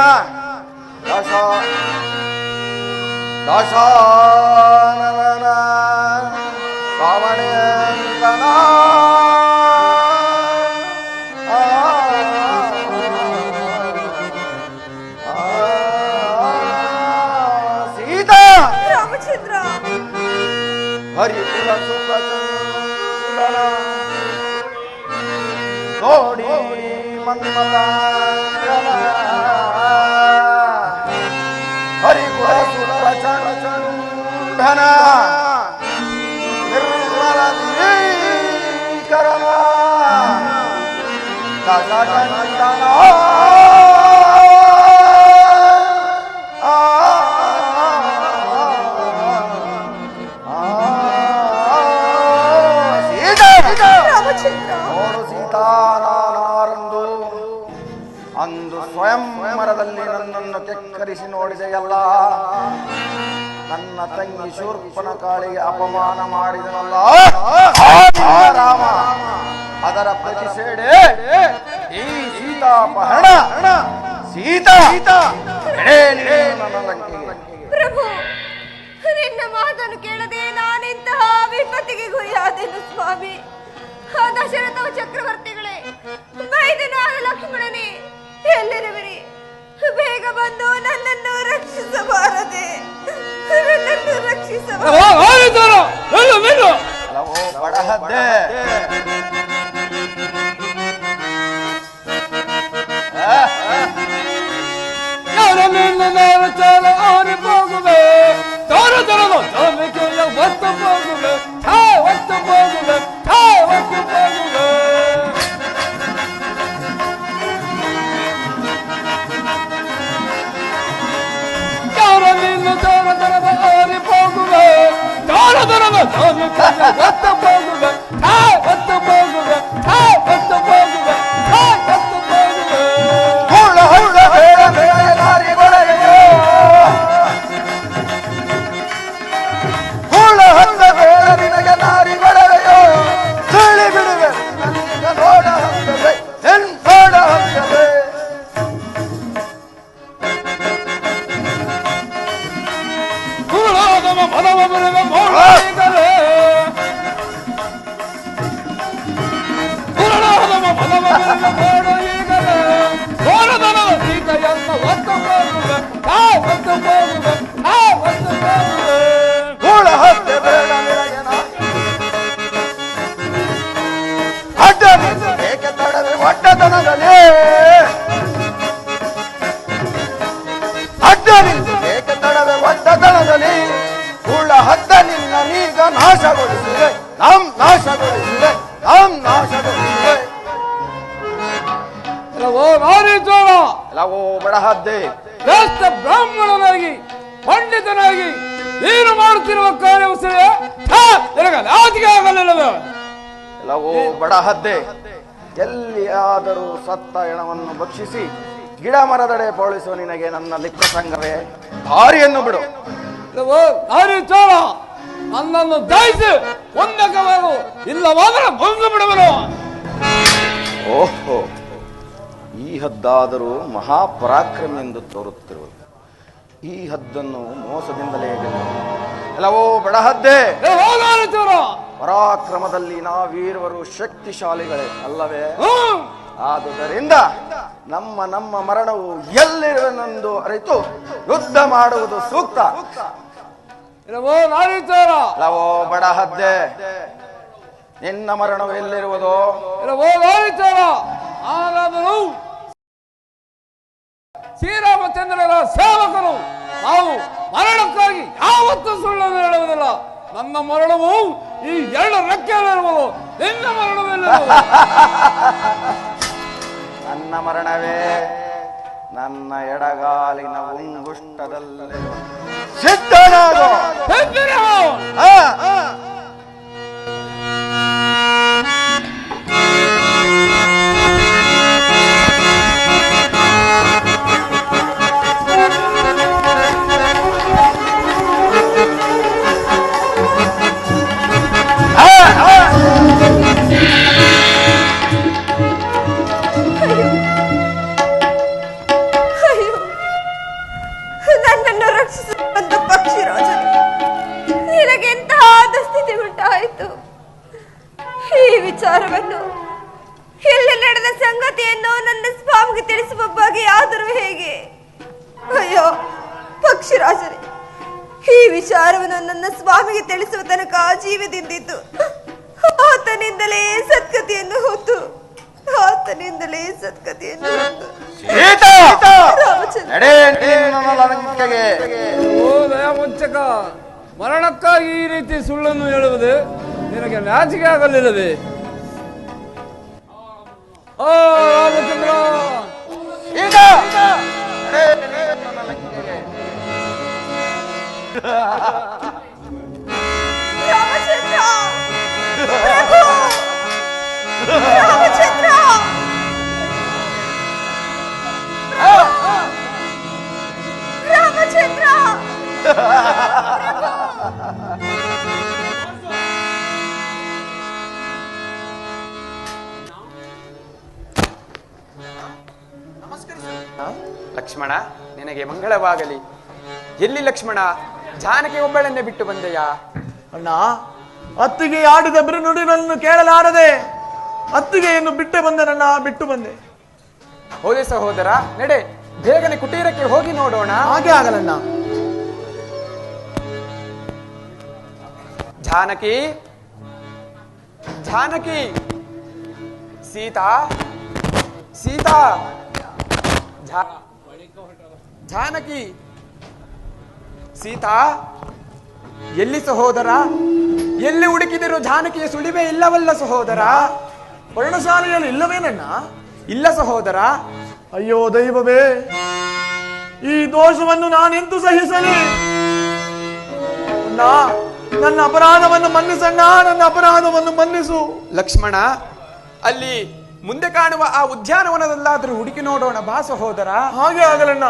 ದಶಾನನ ರಾವಣೇಂದ್ರನ ಸೀತಾ ರಾಮಚಂದ್ರ. ಹರಿಕುಲ ಸುಖಚಂದ್ರನ ನೋಡಿ ಮನ್ಮಥಾಂಗನ ಹರಿಕುಲ ಸುಖಚಂದ್ರನ ನಿರ್ಮಲ ದಿನೀಕರಣ ದಶಕಂಠನ ನೋಡು ಸೀತಾ, ನಾನಾರಂದು ಅಂದು ಸ್ವಯಂ ಮರದಲ್ಲಿ ನನ್ನನ್ನು ಕೆಕ್ಕರಿಸಿ ನೋಡಿದೆಯಲ್ಲ. ನನ್ನ ತಂಗಿ ಶೂರ್ಪನ ಕಾಳಿಗೆ ಅಪಮಾನ ಮಾಡಿದನಲ್ಲ ರಾಮ, ಅದರ ಪ್ರತಿಷೇಧೆ ಈ ಸೀತಾಪಹರಣ. ಸೀತಾ ನನ್ನ ಲಂಕೆಗೆ. ಪ್ರಭು, ನಿನ್ನ ಮಾತನ್ನು ಕೇಳದೆ ನಾನೆಂತಹ ವಿಪತ್ತಿಗೆ ಗುರಿಯಾದೆನು ಸ್ವಾಮಿ. ದಶರಥ ಚಕ್ರವರ್ತಿಗಳೇ, ಮೈದನಾದ ಲಕ್ಷ್ಮಣನೇ ಎಲ್ಲಿರುವಿರಿ? ಬೇಗ ಬಂದು ನನ್ನನ್ನು ರಕ್ಷಿಸಬಾರದೆ, ನನ್ನನ್ನು ರಕ್ಷಿಸಬಾರದೆ. ಶ್ರೇಷ್ಠ ಬ್ರಾಹ್ಮಣನಾಗಿ ಪಂಡಿತನಾಗಿ ನೀನು ಮಾಡುತ್ತಿರುವ ಕಾರ್ಯವು ನಾಚಿಕೆ ಆಗಲಿಲ್ಲವೇ? ಎಲ್ಲವೋ ಬಡ ಹದ್ದೆ, ಎಲ್ಲಿಯಾದರೂ ಸತ್ತ ಹೆಣವನ್ನು ಭಕ್ಷಿಸಿ ಗಿಡ ಮರದಡೆ ಪೋಳಿಸುವ ನಿನಗೆ ನನ್ನ ಲಿಪ್ರಸಂಗವೇ? ದಾರಿಯನ್ನು ಬಿಡು. ಚೋಳ, ನನ್ನನ್ನು ದಯಿಸಿ ಒಂದಕವಾಗು, ಇಲ್ಲವಾದರೆ ಬಂದು ಬಿಡುವರು. ಓಹೋ, ಈ ಹದ್ದಾದರೂ ಮಹಾಪರಾಕ್ರಮಿ ಎಂದು ತೋರುತ್ತಿರುವುದು. ಈ ಹದ್ದನ್ನು ಮೋಸದಿಂದಲೇ ಎಲ್ಲವೋ ಬಡಹದ್ದೆ, ಪರಾಕ್ರಮದಲ್ಲಿ ನಾವೀರುವರು ಶಕ್ತಿಶಾಲಿಗಳೇ ಅಲ್ಲವೇ? ಆದುದರಿಂದ ನಮ್ಮ ನಮ್ಮ ಮರಣವು ಎಲ್ಲಿರುವೆನೆಂದು ಅರಿತು ಯುದ್ಧ ಮಾಡುವುದು ಸೂಕ್ತ. ಎಲ್ಲವೋ ಬಡಹದ್ದೆ, ನಿನ್ನ ಮರಣವು ಎಲ್ಲಿರುವುದೋ? ಆರಾದರೂ ಶ್ರೀರಾಮಚಂದ್ರರ ಸೇವಕರು ನಾವು ಮರಣಕ್ಕಾಗಿ ಯಾವತ್ತೂ ಸುಳ್ಳನ್ನು ಹೇಳುವುದಿಲ್ಲ. ನನ್ನ ಮರಣವು ಈ 2 ರೆಕ್ಕೆಯಲ್ಲಿರುವುದು, ನಿನ್ನ ಮರಣವೆಲ್ಲಿರುವುದು? ನನ್ನ ಮರಣವೇ ನನ್ನ ಎಡಗಾಲಿನ ಉಂಗುಷ್ಟದಲ್ಲಿ ಸಿದ್ಧನಾಗೋ. ನನ್ನನ್ನು ರಕ್ಷಿಸುವಂತ ಪಕ್ಷಿರಾಜನು, ನಿನಗೆಂತಹ ದುಸ್ಥಿತಿ ಉಂಟಾಯಿತು? ಈ ವಿಚಾರವನ್ನು, ಇಲ್ಲಿ ನಡೆದ ಸಂಗತಿಯನ್ನು ನನ್ನ ಸ್ವಾಮಿಗೆ ತಿಳಿಸುವ ಬಗ್ಗೆ ಆದರೂ ಹೇಗೆ? ಅಯ್ಯೋ ಪಕ್ಷಿರಾಜರೇ, ಈ ವಿಚಾರವನ್ನು ನನ್ನ ಸ್ವಾಮಿಗೆ ತಿಳಿಸುವ ತನಕ ಜೀವದಿಂದಿದ್ದು ಆತನಿಂದಲೇ ಸದ್ಗತಿಯನ್ನು ಹೊತ್ತು, ಆತನಿಂದಲೇ ಸದ್ಗತಿಯನ್ನು ಹೊತ್ತು. ದಯಾವಂಚಕ, ಮರಣಕ್ಕಾಗಿ ಈ ರೀತಿ ಸುಳ್ಳನ್ನು ಹೇಳುವುದು ನಿನಗೆ ನಾಚಿಕೆ ಆಗಲಿಲ್ಲವೇ? ಓ ರಾಮಚಂದ್ರ, ರಾಮಚಂದ್ರ, ರಾಮಚಂದ್ರ, ರಾಮಚಂದ್ರ. ಲಕ್ಷ್ಮಣ, ನಿನಗೆ ಮಂಗಳವಾಗಲಿ. ಎಲ್ಲಿ ಲಕ್ಷ್ಮಣ? ಜಾನಕಿ ಒಬ್ಬಳನ್ನೇ ಬಿಟ್ಟು ಬಂದೆಯಾ? ಅಣ್ಣ, ಅತ್ತಿಗೆ ಆಡಿದ ಬಿರುನುಡಿಗಳನ್ನು ಕೇಳಲಾರದೆ ಅತ್ತಿಗೆಯನ್ನು ಬಿಟ್ಟೆ ಬಂದೆ ನನ್ನ, ಬಿಟ್ಟು ಬಂದೆ. ಹೌದೇ ಸಹೋದರ, ನಡೆ ಬೇಗನೆ ಕುಟೀರಕ್ಕೆ ಹೋಗಿ ನೋಡೋಣ. ಹಾಗೆ ಆಗಲಣ್ಣ. ಜಾನಕಿ, ಜಾನಕಿ, ಸೀತಾ, ಸೀತಾ, ಜಾನಕಿ, ಸೀತಾ, ಎಲ್ಲಿ ಸಹೋದರ? ಎಲ್ಲಿ ಹುಡುಕಿದರೂ ಜಾನಕಿಯ ಸುಳಿವೇ ಇಲ್ಲವಲ್ಲ ಸಹೋದರ. ಪರ್ಣಶಾಲೆಯಲ್ಲಿ ಇಲ್ಲವೇನಣ್ಣ? ಇಲ್ಲ ಸಹೋದರ. ಅಯ್ಯೋ ದೈವವೇ, ಈ ದೋಷವನ್ನು ನಾನೆಂದು ಸಹಿಸಲಿ? ನನ್ನ ಅಪರಾಧವನ್ನು ಮನ್ನಿಸಣ್ಣ, ನನ್ನ ಅಪರಾಧವನ್ನು ಮನ್ನಿಸು. ಲಕ್ಷ್ಮಣ, ಅಲ್ಲಿ ಮುಂದೆ ಕಾಣುವ ಆ ಉದ್ಯಾನವನದಲ್ಲಾದ್ರೂ ಹುಡುಕಿ ನೋಡೋಣ ಬಾ ಸಹೋದರ. ಹಾಗೆ ಆಗಲಣ್ಣ.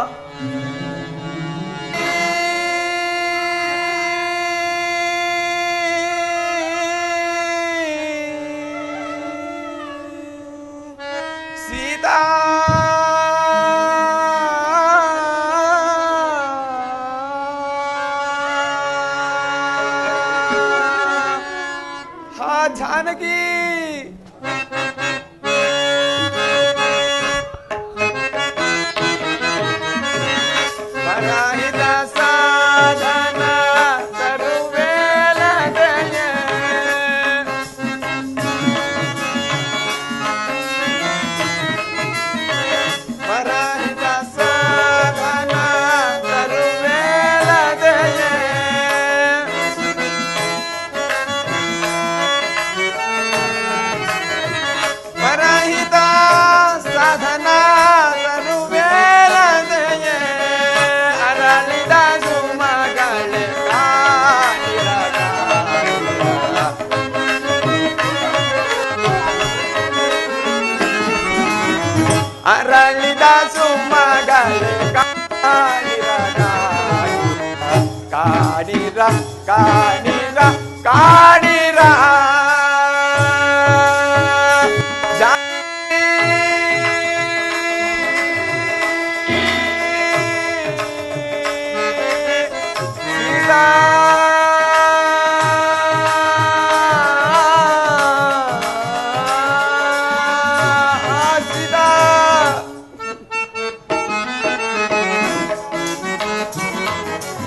ಸೀತಾ, ಹಾ ಜಾನಕಿ, ಪರಾಹಿತ ಸಾಧನ ತರುವೇಲದಯ, ಪರಾಹಿತ ಸಾಧನ ತರುವೇಲದಯ, ಪರಾಹಿತ ಸಾಧನ ತರುವೇಲದಯ, ಅರಳಿದ ಸುಮಗಳೇ ಕಾಣಿರಗ, ಅರಳಿದ ಸುಮಗಳೇ ಕಾಣಿರಗ, ಕಾಣಿರ ಕಾಣಿರ ಕಾಣಿರ.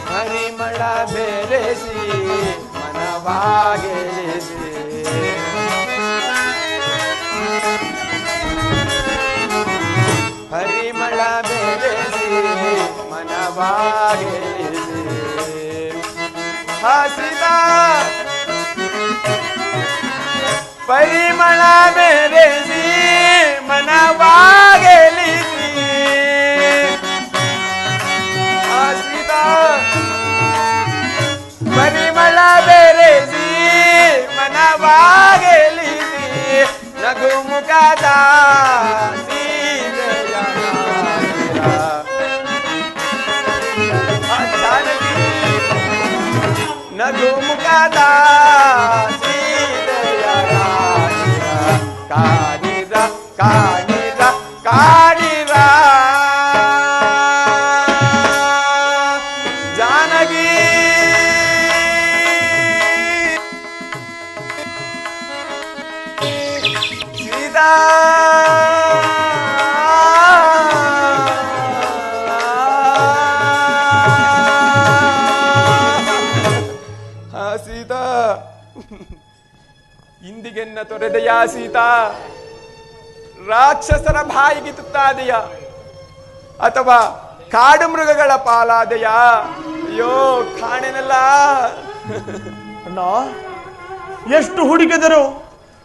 ಪರಿಮಳ ಬೆರೆಸಿ ಮನವಾಗೆಳಿಸಿ, ಪರಿಮಳ ಬೆರೆಸಿ ಮನವಾಗೆಳಿಸಿ, ಹಸಿದ ಪರಿಮಳ ಬೆರೆಸಿ ಮನವಾಗೆಳಿಸಿ, ಹಸಿದ ಪರಿಮಳ ಬೆರೆಸಿ ಮನವಾಗೆಳಿಸಿ, ನಗುಮುಖದ ಸೀತೆಯ ನಗುಮುಖದ ಸೀತೆಯ ಕಾಣಿರ ಕಾಣಿರ ಕಾಣಿರ. ಜಾನಕಿ, ಸೀತಾ, ಸೀತಾ, ಇಂದಿಗೆನ್ನ ತೊರೆದೆಯ ಸೀತಾ? ರಾಕ್ಷಸರ ಬಾಯಿಗೆ ತುತ್ತಾದೆಯ ಅಥವಾ ಕಾಡು ಮೃಗಗಳ ಪಾಲಾದೆಯ? ಅಯ್ಯೋ ಕಾಣೆನಲ್ಲ. ಅಣ್ಣ, ಎಷ್ಟು ಹುಡುಕಿದರು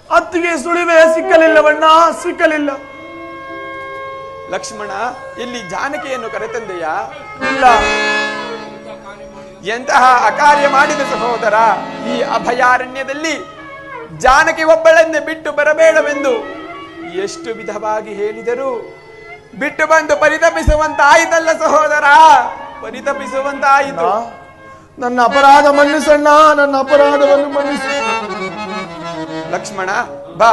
ಅತ್ತಿಗೆ ಸುಳಿವೆ ಸಿಕ್ಕಲಿಲ್ಲವಣ್ಣ, ಸಿಕ್ಕಲಿಲ್ಲ. ಲಕ್ಷ್ಮಣ, ಇಲ್ಲಿ ಜಾನಕಿಯನ್ನು ಕರೆತಂದೆಯ? ಇಲ್ಲ. ಎಂತಹ ಅಕಾರ್ಯ ಮಾಡಿದ ಸಹೋದರ! ಈ ಅಭಯಾರಣ್ಯದಲ್ಲಿ ಜಾನಕಿ ಒಬ್ಬಳನ್ನೇ ಬಿಟ್ಟು ಬರಬೇಡವೆಂದು ಎಷ್ಟು ವಿಧವಾಗಿ ಹೇಳಿದರು. ಬಿಟ್ಟು ಬಂದು ಪರಿತಪಿಸುವಂತಾಯಿತಲ್ಲ ಸಹೋದರ, ಪರಿತಪಿಸುವಂತಾಯಿತು. ನನ್ನ ಅಪರಾಧ ಮನ್ನಿಸಣ್ಣ, ನನ್ನ ಅಪರಾಧವನ್ನು ಮನ್ನಿಸು. ಲಕ್ಷ್ಮಣ, ಬಾ,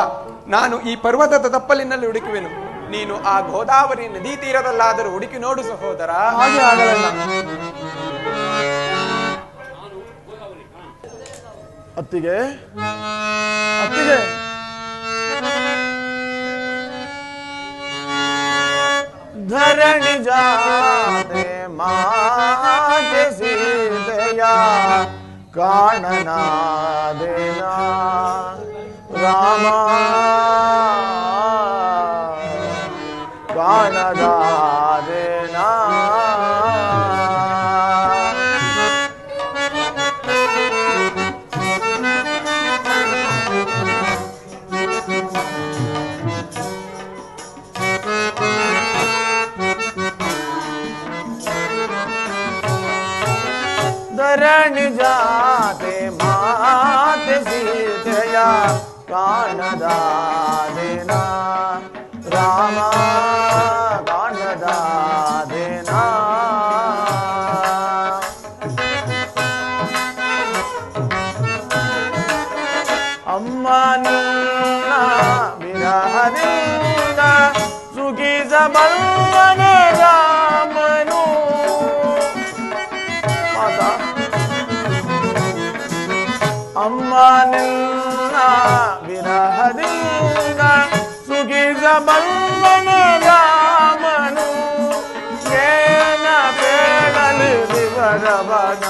ನಾನು ಈ ಪರ್ವತದ ತಪ್ಪಲಿನಲ್ಲಿ ಹುಡುಕುವೆನು. ನೀನು ಆ ಗೋದಾವರಿ ನದಿ ತೀರದಲ್ಲಾದರೂ ಹುಡುಕಿ ನೋಡು ಸಹೋದರ. ಹಾಗೆ ಆಗಲಣ್ಣ. ಅತ್ತಿಗೆ, ಅತ್ತಿಗೆ, ಧರಣಿ ಜಾ ಕಾಣನಾದೇನ ರಾಮ ಕಾಣದಾದೇನ ಧರಣಿ ಜಾತೆ ಮಾತೆ ಸೀತೆಯ ಕಾಣದಾದೇನ ರಾಮ ಕಾಣದಾದೇನ ಅಮ್ಮ ನಿನ್ನ ವಿರಹದಿಂದ ಸುಖಿಸಬಲ್ಲನೆ ರಾಮನು ಮಾತಾ ಅಮ್ಮ ನಿನ್ನ ವಿರಹದಿಂದ ಸುಖಿಸಬಲ್ಲನೆ ರಾಮನು ಏನ ಬೇಡಲಿ ವಿವರವನ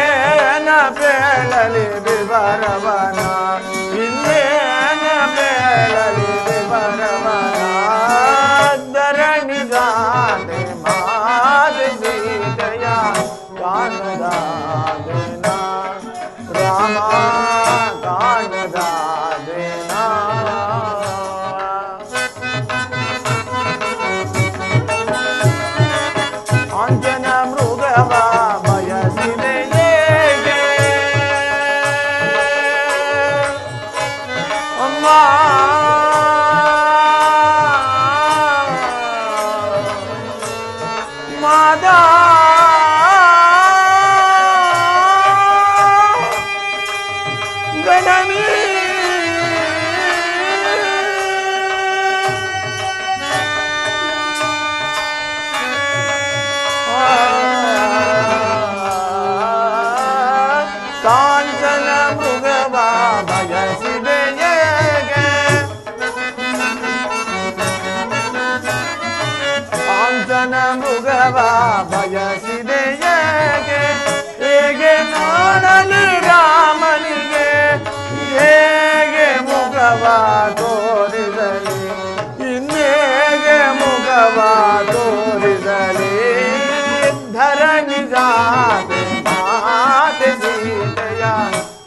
ಏನ ಬೇಡಲಿ ವಿವರವನ ಇನ್ನೇನ ಬೇಡಲಿ ವಿವರವನ ಧರಣಿಗಾದೆ ಮಾದೆ ಸೀತೆಯ ಕಾಣದಾದೇನ ರಾಮ ಕಾಣದಾದೇನ ಅಂಜನ ಮೃಗವ ಬಯಸಿದೆ ಹೇಗೆ ಅಮ್ಮ ಮಾದ ಗಣನಿ ಕಾಂಚನ ಮೃಗವ ಬಯಸಿದೆ ಹೇಗೆ ಕಾಂಚನ ಮೃಗವ ಬಯಸಿದೆ ಹೇಗೆ ನೋಡಲಿ ರಾಮನಿಗೆ ಹೇಗೆ ಮುಖವ ತೋರಿಸಲಿ ಇನ್ನೇಗೆ ಮುಖವ ತೋರಿಸಲಿ ಧರಣಿಗಾದೆ ಮಾತೆ ಸೀತೆಯ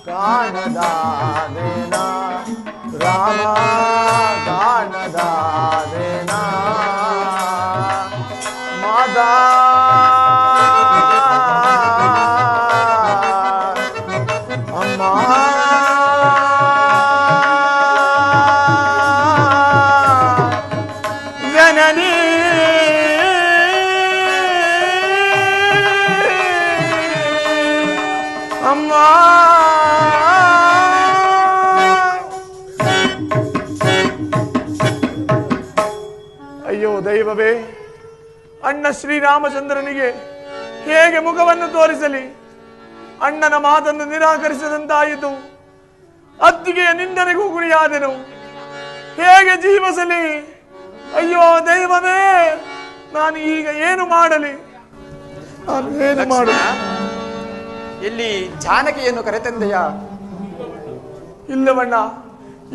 ಕಾಣದಾದೇನ ರಾಮ ಕಾಣದಾದೇನ ಮಾದಾ ಅಮ್ಮ ಜನನಿ ಅಮ್ಮ ಅಯ್ಯೋ ದೈವವೇ, ಅಣ್ಣ ಶ್ರೀರಾಮಚಂದ್ರನಿಗೆ ಹೇಗೆ ಮುಖವನ್ನು ತೋರಿಸಲಿ? ಅಣ್ಣನ ಮಾತನ್ನು ನಿರಾಕರಿಸಿದಂತಾಯಿತು. ಅತ್ತಿಗೆಯ ನಿಂದನೆಗೂ ಗುರಿಯಾದೆನು. ಹೇಗೆ ಜೀವಿಸಲಿ? ಅಯ್ಯೋ ದೈವವೇ, ನಾನು ಈಗ ಏನು ಮಾಡಲಿ? ನಾನು ಏನು ಮಾಡಲಿ? ಇಲ್ಲಿ ಜಾನಕಿಯನ್ನು ಕರೆತಂದೆಯ? ಇಲ್ಲವಣ್ಣ,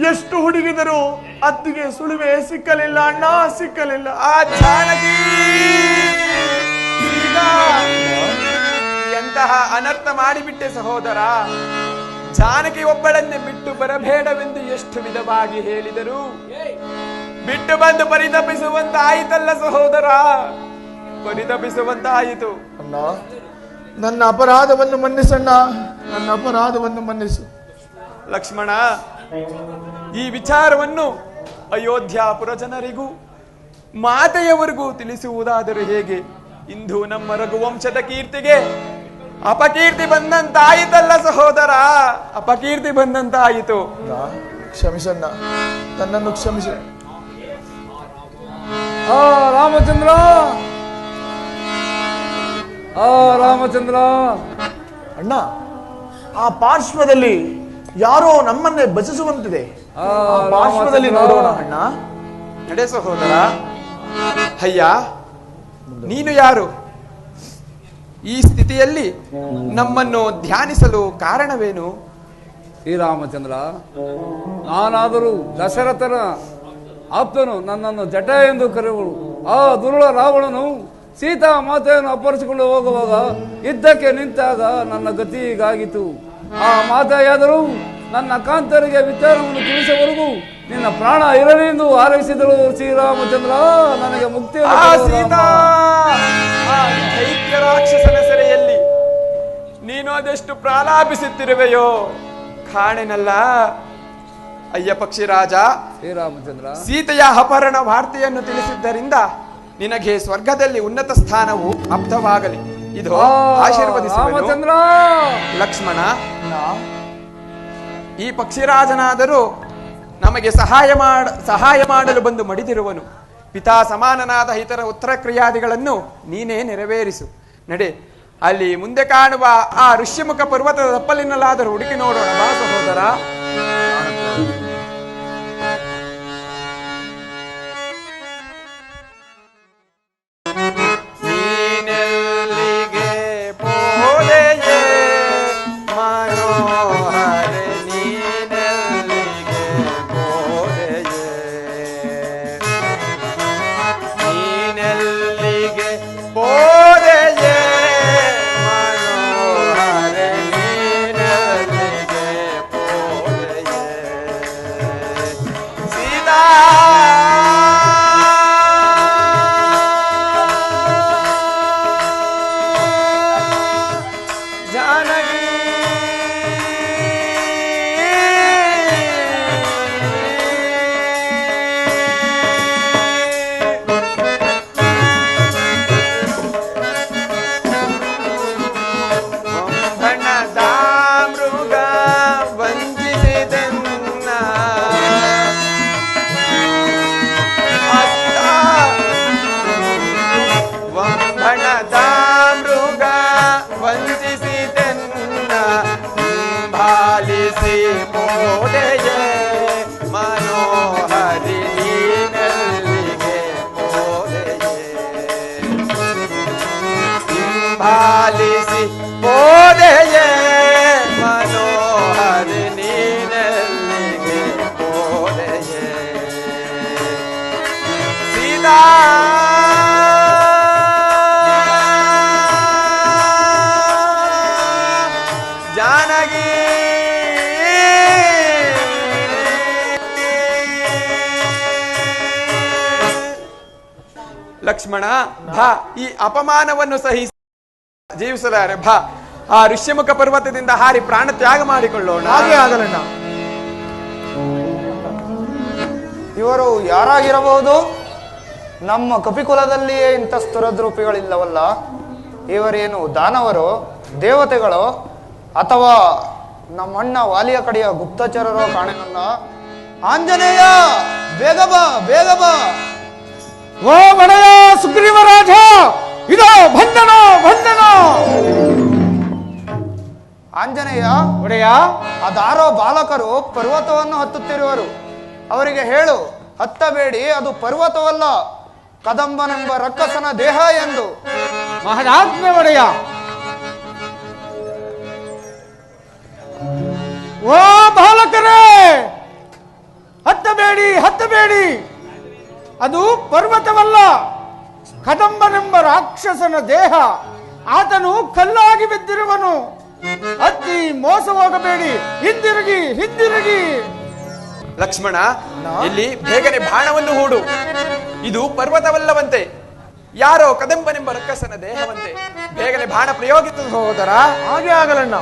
ಎಷ್ಟು ಹುಡುಗಿದರೂ ಅತ್ತಿಗೆ ಸುಳಿವೆ ಸಿಕ್ಕಲಿಲ್ಲ ಅಣ್ಣ, ಸಿಕ್ಕಲಿಲ್ಲ. ಆ ಜಾನಕಿ ಈಗ ಎಂತಹ ಅನರ್ಥ ಮಾಡಿಬಿಟ್ಟೆ ಸಹೋದರ. ಜಾನಕಿ ಒಬ್ಬಳನ್ನೇ ಬಿಟ್ಟು ಬರಬೇಡವೆಂದು ಎಷ್ಟು ವಿಧವಾಗಿ ಹೇಳಿದರು. ಬಿಟ್ಟು ಬಂದು ಪರಿತಪಿಸುವಂತಾಯಿತಲ್ಲ ಸಹೋದರ, ಪರಿತಪಿಸುವಂತಾಯಿತು. ಅಣ್ಣ, ನನ್ನ ಅಪರಾಧವನ್ನು ಮನ್ನಿಸಣ್ಣ, ನನ್ನ ಅಪರಾಧವನ್ನು ಮನ್ನಿಸು. ಲಕ್ಷ್ಮಣ, ಈ ವಿಚಾರವನ್ನು ಅಯೋಧ್ಯಾಪುರ ಜನರಿಗೂ ಮಾತೆಯವರಿಗೂ ತಿಳಿಸುವುದಾದರೂ ಹೇಗೆ? ಇಂದು ನಮ್ಮ ರಘುವಂಶದ ಕೀರ್ತಿಗೆ ಅಪಕೀರ್ತಿ ಬಂದಂತಾಯಿತಲ್ಲ ಸಹೋದರ, ಅಪಕೀರ್ತಿ ಬಂದಂತಾಯಿತು. ಕ್ಷಮಿಸಣ್ಣ, ನನ್ನನ್ನು ಕ್ಷಮಿಸಿ. ರಾಮಚಂದ್ರ, ರಾಮಚಂದ್ರ. ಅಣ್ಣ, ಆ ಪಾರ್ಶ್ವದಲ್ಲಿ ಯಾರೋ ನಮ್ಮನ್ನೇ ಬಚಿಸುವಂತಿದೆ. ಪಾರ್ಶ್ವದಲ್ಲಿ ನೋಡೋಣ ಅಣ್ಣ. ನಡೆ ಸಹೋದರ. ಅಯ್ಯ, ನೀನು ಯಾರು? ಈ ಸ್ಥಿತಿಯಲ್ಲಿ ನಮ್ಮನ್ನು ಧ್ಯಾನಿಸಲು ಕಾರಣವೇನು? ಶ್ರೀರಾಮಚಂದ್ರ, ನಾನಾದರೂ ದಶರಥನ ಆಪ್ತನು, ನನ್ನನ್ನು ಜಟ ಎಂದು ಕರೆಯುವಳು. ಆ ದುರುಳ ರಾವಣನು ಸೀತಾ ಮಾತೆಯನ್ನು ಅಪಹರಿಸಿಕೊಂಡು ಹೋಗುವಾಗ ಯುದ್ಧಕ್ಕೆ ನಿಂತಾಗ ನನ್ನ ಗತಿ ಹೀಗಾಗಿತ್ತು. ಆ ಮಾತೆಯಾದರೂ ನನ್ನ ಕಾಂತರಿಗೆ ವಿಚಾರವನ್ನು ತಿಳಿಸುವವರೆಗೂ ನಿನ್ನ ಪ್ರಾಣ ಇರಲಿ ಎಂದು ಹಾರೈಸಿದಳು. ಶ್ರೀರಾಮಚಂದ್ರ, ನನಗೆ ಮುಕ್ತಿ ದೈತ್ಯ ರಾಕ್ಷಸನ ಸೆರೆಯಲ್ಲಿ ನೀನು ಅದೆಷ್ಟು ಪ್ರಾಲಾಪಿಸುತ್ತಿರುವೆಯೋ ಕಾಣೆನಲ್ಲ. ಅಯ್ಯ ಪಕ್ಷಿರಾಜ, ಶ್ರೀರಾಮಚಂದ್ರ, ಸೀತೆಯ ಅಪಹರಣ ವಾರ್ತೆಯನ್ನು ತಿಳಿಸಿದ್ದರಿಂದ ನಿನಗೆ ಸ್ವರ್ಗದಲ್ಲಿ ಉನ್ನತ ಸ್ಥಾನವು ಅಪ್ತವಾಗಲಿ. ಇದು ಆಶೀರ್ವದಿಸುವೆನು. ಲಕ್ಷ್ಮಣ, ಈ ಪಕ್ಷಿರಾಜನಾದರೂ ನಮಗೆ ಸಹಾಯ ಮಾಡಲು ಬಂದು ಮಡಿದಿರುವನು. ಪಿತಾ ಸಮಾನನಾದ ಇತರ ಉತ್ತರ ಕ್ರಿಯಾದಿಗಳನ್ನು ನೀನೇ ನೆರವೇರಿಸು. ನಡೆ, ಅಲ್ಲಿ ಮುಂದೆ ಕಾಣುವ ಆ ಋಷ್ಯಮುಖ ಪರ್ವತದ ತಪ್ಪಲಿನಲ್ಲಾದರೂ ಹುಡುಕಿ ನೋಡೋಣ ಬಾ ಸಹೋದರ. ಪಾಲಿಸಿ ಹೋದೆಯೇ ಮನೋಹರ ನೀನೆಲ್ಲಿಗೆ ಹೋದೆಯೇ ಸೀತಾ ಜಾನಕಿ ಲಕ್ಷ್ಮಣ ಭಾ ಈ ಅಪಮಾನವನ್ನು ಸಹಿಸಿ ಜೀವಿಸಲಾರೆ ಭಾ ಆ ಋಷ್ಯಮುಖ ಪರ್ವತದಿಂದ ಹಾರಿ ಪ್ರಾಣ ತ್ಯಾಗ ಮಾಡಿಕೊಳ್ಳೋಣ. ಹಾಗೆ ಆಗಲಣ್ಣ. ಇವರು ಯಾರಾಗಿರಬಹುದು? ನಮ್ಮ ಕಪಿಕುಲದಲ್ಲಿಯೇ ಇಂಥ ಸ್ತುರದ್ರೂಪಿಗಳಿಲ್ಲವಲ್ಲ. ಇವರೇನು ದಾನವರು, ದೇವತೆಗಳು, ಅಥವಾ ನಮ್ಮಣ್ಣ ವಾಲಿಯ ಕಡೆಯ ಗುಪ್ತಚರರೋ ಕಾಣೆನಲ್ಲ. ಆಂಜನೇಯ, ಬೇಗ ಬಾ, ಬೇಗ ಬಾ. ಓ ಒಡೆಯ ಸುಗ್ರೀವರಾಜ, ಇದೋ ಬಂಧನ ಬಂಧನ. ಆಂಜನೇಯ ಒಡೆಯ, ಅದಾರೋ ಬಾಲಕರು ಪರ್ವತವನ್ನು ಹತ್ತುತ್ತಿರುವರು. ಅವರಿಗೆ ಹೇಳು, ಹತ್ತಬೇಡಿ, ಅದು ಪರ್ವತವಲ್ಲ, ಕದಂಬನೆಂಬ ರಕ್ಕಸನ ದೇಹ ಎಂದು. ಮಹಾರಾಜ್ಞೆ ಒಡೆಯ. ಓ ಬಾಲಕರೇ, ಹತ್ತಬೇಡಿ ಹತ್ತಬೇಡಿ, ಅದು ಪರ್ವತವಲ್ಲ, ಕದಂಬನೆಂಬ ರಾಕ್ಷಸನ ದೇಹ. ಆತನು ಕಲ್ಲಾಗಿ ಬಿದ್ದಿರುವನು. ಅತ್ತಿ ಮೋಸ ಹೋಗಬೇಡಿ, ಹಿಂದಿರುಗಿ ಹಿಂದಿರುಗಿ. ಲಕ್ಷ್ಮಣ, ಇಲ್ಲಿ ಬೇಗನೆ ಬಾಣವನ್ನು ಹೂಡು. ಇದು ಪರ್ವತವಲ್ಲವಂತೆ, ಯಾರೋ ಕದಂಬನೆಂಬ ರಕ್ಕಸನ ದೇಹವಂತೆ. ಬೇಗನೆ ಬಾಣ ಪ್ರಯೋಗಿತ ಹೋದರ. ಹಾಗೆ ಆಗಲಣ್ಣ.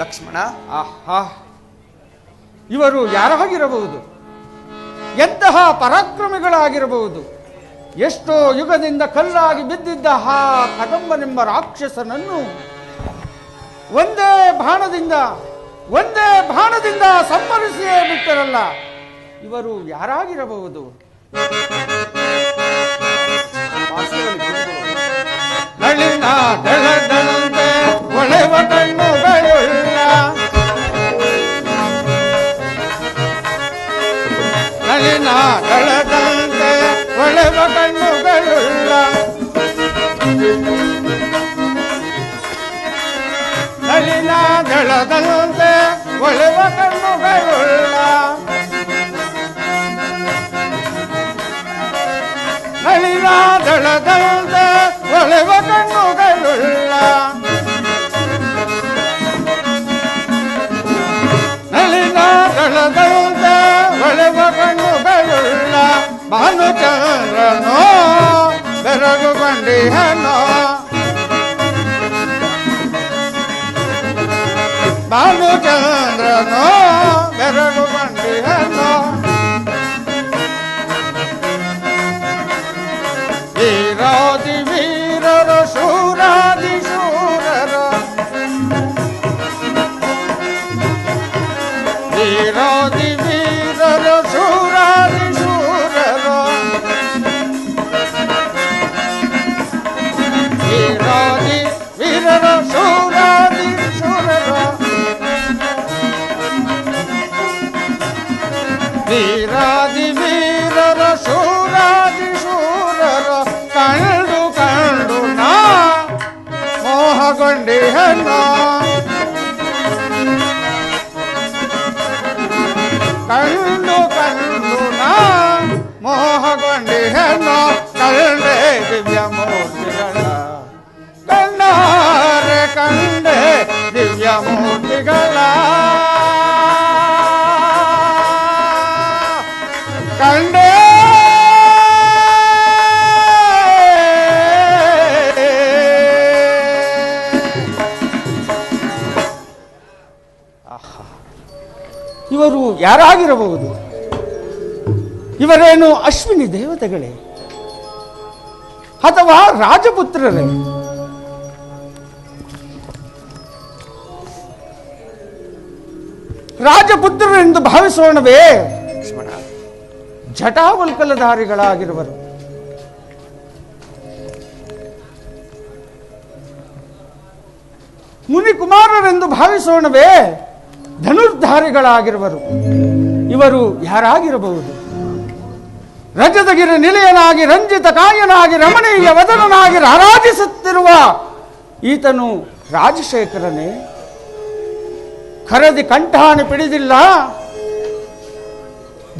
ಲಕ್ಷ್ಮಣ, ಆಹಾ, ಇವರು ಯಾರಾಗಿರಬಹುದು? ಎಂತಹ ಪರಾಕ್ರಮಿಗಳಾಗಿರಬಹುದು? ಎಷ್ಟೋ ಯುಗದಿಂದ ಕಲ್ಲಾಗಿ ಬಿದ್ದಿದ್ದ ಆ ಕದಂಬನೆಂಬ ರಾಕ್ಷಸನನ್ನು ಒಂದೇ ಬಾಣದಿಂದ ಸಂಹರಿಸಿಯೇ ಬಿಟ್ಟರಲ್ಲ. ಇವರು ಯಾರಾಗಿರಬಹುದು? ನಳಿನ ದಳದಂತೆ ಹೊಳೆವ ಕಣ್ಣುಗಳುಳ್ಳ ದಳದಂತೆ ಒಳೆವ ಕಣ್ಣುಗಳುಳ್ಳ ನಳಿನ ದಳದಂತೆ ಒಳೆವ ಕಣ್ಣುಗಳುಳ್ಳ ನಳಿನ ದಳದಂತೆ ಒಳೆವ ಕಣ್ಣುಗಳುಳ್ಳ ನಳಿನ ದಳದಂತೆ ಒಳೆವ ಕಣ್ಣುಗಳುಳ್ಳ ಭಾನುಚಂದ್ರನೋ ಬೆರಗುಗೊಂಡಿಹನೋ ಭಾನುಚಂದ್ರನೋ ಬೆರಗುಗೊಂಡಿಹನೋ ವೀರಾದಿ ವೀರರು ಶೂರಾದಿ ಶೂರರು ವೀರಾದಿ ವೀರರು ಶೂರಾದಿ ಶೂರರು ವೀರಾದಿ ವೀರರು ಶೂರಾದಿ ಶೂರರು ವೀರಾದಿ ವೀರರು ಶೂರಾದಿ ಶೂರರು ಕಂಡು ಕಂಡು ನಾ ಮೋಹಗೊಂಡಿಹೆನ್ನೋ ಕಂಡು ಕಂಡು ನಾ ಮೋಹಗೊಂಡಿಹೆನ್ನೋ ಕಂಡೆ ದಿವ್ಯ ಮೂರ್ತಿಗಳ ಕಣ್ಣಾರೆ ಕಂಡೆ ದಿವ್ಯ ಮೂರ್ತಿಗಳ ಕಂಡೆ ಇವರು ಯಾರಾಗಿರಬಹುದು? ಇವರೇನು ಅಶ್ವಿನಿ ದೇವತೆಗಳೇ ಅಥವಾ ರಾಜಪುತ್ರರೇ? ರಾಜಪುತ್ರರೆಂದು ಭಾವಿಸೋಣವೇ? ಜಟಾವಲ್ಕಲಧಾರಿಗಳಾಗಿರುವರು. ಮುನಿಕುಮಾರರೆಂದು ಭಾವಿಸೋಣವೇ? ಧನುರ್ಧಾರಿಗಳಾಗಿರುವರು. ಇವರು ಯಾರಾಗಿರಬಹುದು? ರಜತಗಿರಿ ನಿಲಯನಾಗಿ ರಂಜಿತ ಕಾಯನಾಗಿ ರಮಣೀಯ ವದನನಾಗಿ ರಾರಾಜಿಸುತ್ತಿರುವ ಈತನು ರಾಜಶೇಖರನೇ? ಖರದಿ ಕಂಠಾಣಿ ಪಿಡಿದಿಲ್ಲ,